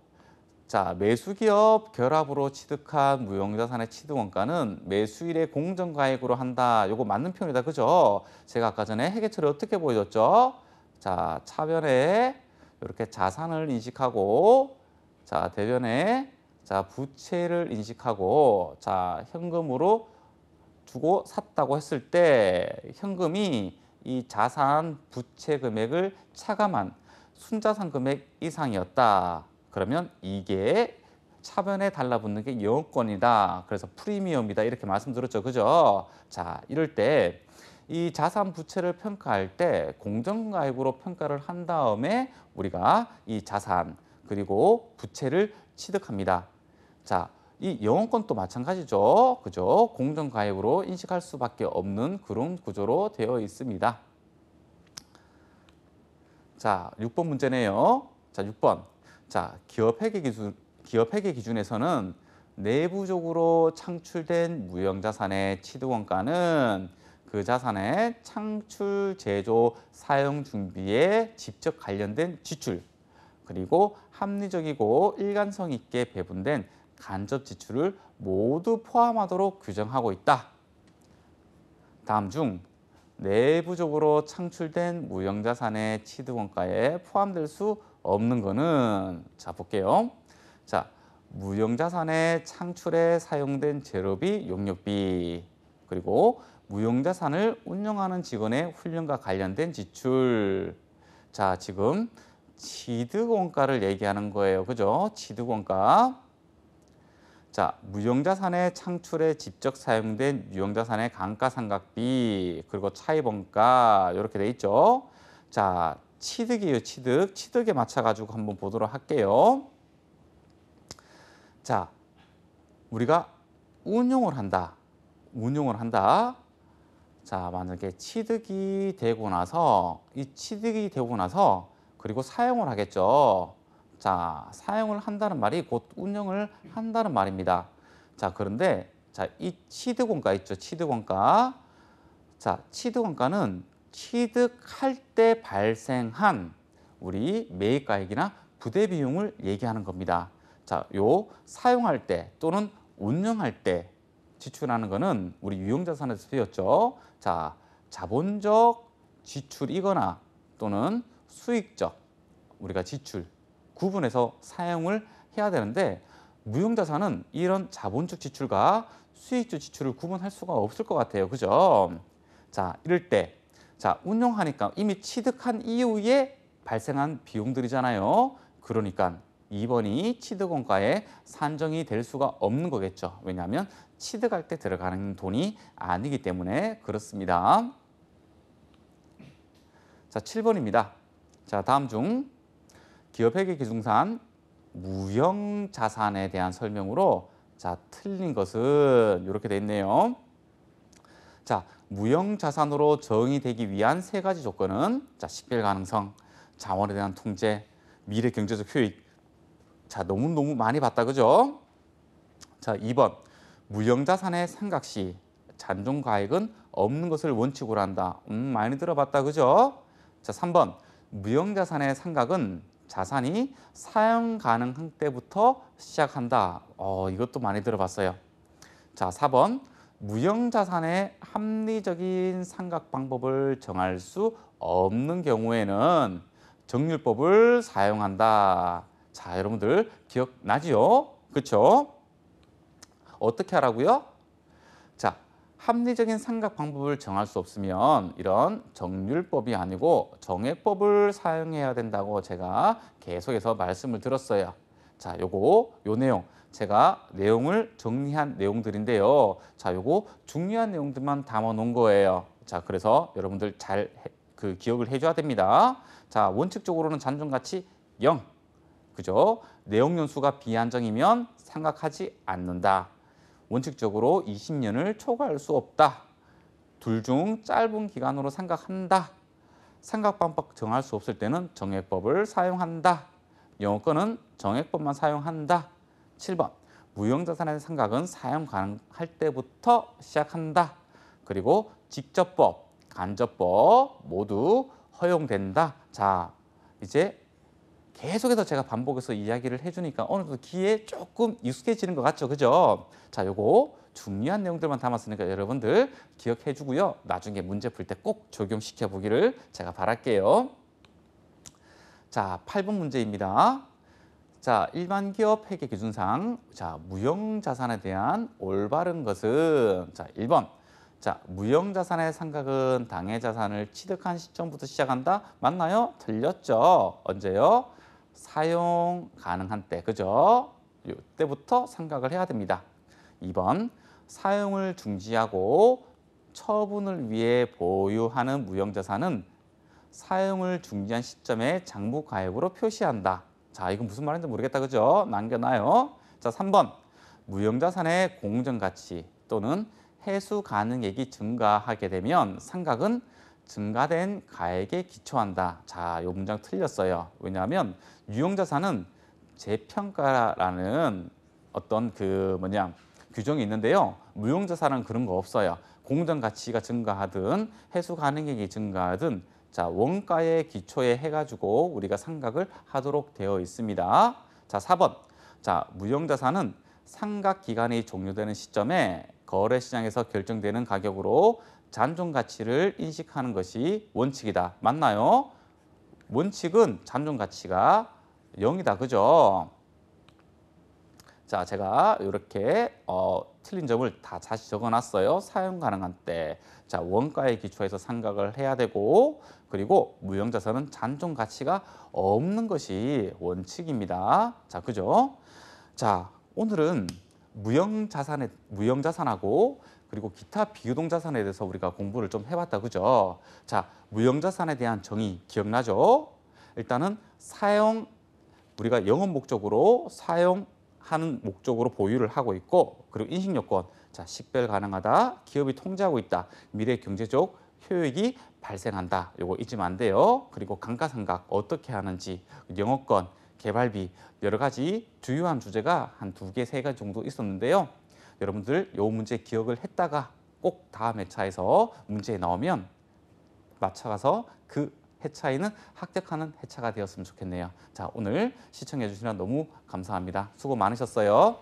[SPEAKER 1] 자, 매수기업 결합으로 취득한 무형자산의 취득원가는 매수일의 공정가액으로 한다. 요거 맞는 표현이다. 그죠? 제가 아까 전에 해계처리 어떻게 보여줬죠? 자, 차변에 이렇게 자산을 인식하고 자, 대변에 자, 부채를 인식하고 자, 현금으로 주고 샀다고 했을 때 현금이 이 자산 부채 금액을 차감한 순자산 금액 이상이었다. 그러면 이게 차변에 달라붙는 게 영업권이다. 그래서 프리미엄이다. 이렇게 말씀드렸죠. 그죠? 자, 이럴 때 이 자산 부채를 평가할 때 공정가액으로 평가를 한 다음에 우리가 이 자산 그리고 부채를 취득합니다. 자, 이 영업권도 마찬가지죠. 그죠? 공정가액으로 인식할 수밖에 없는 그런 구조로 되어 있습니다. 자, 6번 문제네요. 자, 6번. 자, 기업회계 기준에서는 내부적으로 창출된 무형자산의 취득원가는 그 자산의 창출, 제조, 사용 준비에 직접 관련된 지출, 그리고 합리적이고 일관성 있게 배분된 간접 지출을 모두 포함하도록 규정하고 있다. 다음 중 내부적으로 창출된 무형자산의 취득원가에 포함될 수 없는 거는 자 볼게요. 자, 무형자산의 창출에 사용된 재료비, 용역비, 그리고 무형자산을 운영하는 직원의 훈련과 관련된 지출. 자, 지금 취득원가를 얘기하는 거예요. 그죠? 취득원가. 자, 무형자산의 창출에 직접 사용된 유형자산의 감가상각비, 그리고 차입원가 이렇게 돼 있죠. 자, 취득이에요. 취득. 취득에 맞춰가지고 한번 보도록 할게요. 자, 우리가 운용을 한다. 운용을 한다. 자, 만약에 취득이 되고 나서 그리고 사용을 하겠죠. 자, 사용을 한다는 말이 곧 운영을 한다는 말입니다. 자, 그런데 자, 이 취득원가 있죠. 취득원가. 자, 취득원가는 취득할 때 발생한 우리 매입가액이나 부대 비용을 얘기하는 겁니다. 자, 요 사용할 때 또는 운영할 때 지출하는 거는 우리 유형자산에서 배웠죠. 자, 자본적 지출이거나 또는 수익적 우리가 지출 구분해서 사용을 해야 되는데 무형자산은 이런 자본적 지출과 수익적 지출을 구분할 수가 없을 것 같아요. 그죠? 자, 이럴 때 자, 운용하니까 이미 취득한 이후에 발생한 비용들이잖아요. 그러니까 2번이 취득원가에 산정이 될 수가 없는 거겠죠. 왜냐하면 취득할 때 들어가는 돈이 아니기 때문에 그렇습니다. 자, 7번입니다. 자, 다음 중 기업회계 기준상 무형자산에 대한 설명으로 자, 틀린 것은 이렇게 돼 있네요. 자, 무형자산으로 정의되기 위한 세 가지 조건은 자, 식별 가능성, 자원에 대한 통제, 미래 경제적 효익. 자, 너무 많이 봤다. 그죠? 자, 2번. 무형자산의 상각 시 잔존가액은 없는 것을 원칙으로 한다. 많이 들어봤다. 그죠? 자, 3번. 무형자산의 상각은 자산이 사용 가능한 때부터 시작한다. 이것도 많이 들어봤어요. 자, 4번. 무형자산의 합리적인 상각 방법을 정할 수 없는 경우에는 정률법을 사용한다. 자, 여러분들 기억나지요? 그렇죠? 어떻게 하라고요? 자, 합리적인 상각 방법을 정할 수 없으면 이런 정률법이 아니고 정액법을 사용해야 된다고 제가 계속해서 말씀을 드렸어요. 자, 요 내용 제가 내용을 정리한 내용들인데요. 자, 요거 중요한 내용들만 담아 놓은 거예요. 자, 그래서 여러분들 잘 기억을 해줘야 됩니다. 자, 원칙적으로는 잔존가치 0. 그죠? 내용 연수가 비한정이면 상각하지 않는다. 원칙적으로 20년을 초과할 수 없다. 둘 중 짧은 기간으로 상각한다. 상각 방법 정할 수 없을 때는 정액법을 사용한다. 영어권은 정액법만 사용한다. 7번. 무형자산의 상각은 사용 가능할 때부터 시작한다. 그리고 직접법, 간접법 모두 허용된다. 자, 이제 계속해서 제가 반복해서 이야기를 해주니까 어느 정도 귀에 조금 익숙해지는 것 같죠? 그죠? 자, 요거 중요한 내용들만 담았으니까 여러분들 기억해 주고요. 나중에 문제 풀 때 꼭 적용시켜 보기를 제가 바랄게요. 자, 8번 문제입니다. 자, 일반 기업 회계 기준상 무형 자산에 대한 올바른 것은 1번. 자, 무형 자산의 상각은 당해 자산을 취득한 시점부터 시작한다. 맞나요? 틀렸죠. 언제요? 사용 가능한 때. 그죠? 이때부터 상각을 해야 됩니다. 2번. 사용을 중지하고 처분을 위해 보유하는 무형 자산은 사용을 중지한 시점에 장부 가액으로 표시한다. 자, 이건 무슨 말인지 모르겠다. 그죠? 남겨놔요. 자, 3번. 무형자산의 공정가치 또는 회수 가능액이 증가하게 되면 상각은 증가된 가액에 기초한다. 자, 이 문장 틀렸어요. 왜냐하면 유형자산은 재평가라는 어떤 규정이 있는데요. 무형자산은 그런 거 없어요. 공정가치가 증가하든 회수 가능액이 증가하든 자, 원가의 기초에 해가지고 우리가 상각을 하도록 되어 있습니다. 자, 4번. 자, 무형자산은 상각 기간이 종료되는 시점에 거래시장에서 결정되는 가격으로 잔존 가치를 인식하는 것이 원칙이다. 맞나요? 원칙은 잔존 가치가 0이다. 그죠? 자, 제가 이렇게 틀린 점을 다 다시 적어놨어요. 사용 가능한 때. 자, 원가에 기초해서 상각을 해야 되고, 그리고 무형자산은 잔존 가치가 없는 것이 원칙입니다. 자, 그죠? 자, 오늘은 무형자산하고 그리고 기타 비유동자산에 대해서 우리가 공부를 좀 해봤다. 그죠? 자, 무형자산에 대한 정의 기억나죠? 일단은 우리가 영업 목적으로 사용하는 목적으로 보유를 하고 있고, 그리고 인식요건, 자, 식별 가능하다, 기업이 통제하고 있다, 미래 경제적 효익이 발생한다. 요거 잊으면 안 돼요. 그리고 감가상각 어떻게 하는지, 영업권, 개발비 여러 가지 주요한 주제가 한 2개, 3개 정도 있었는데요. 여러분들 요 문제 기억을 했다가 꼭 다음 회차에서 문제에 나오면 맞춰가서 그 회차에는 합격하는 회차가 되었으면 좋겠네요. 자, 오늘 시청해 주시면 너무 감사합니다. 수고 많으셨어요.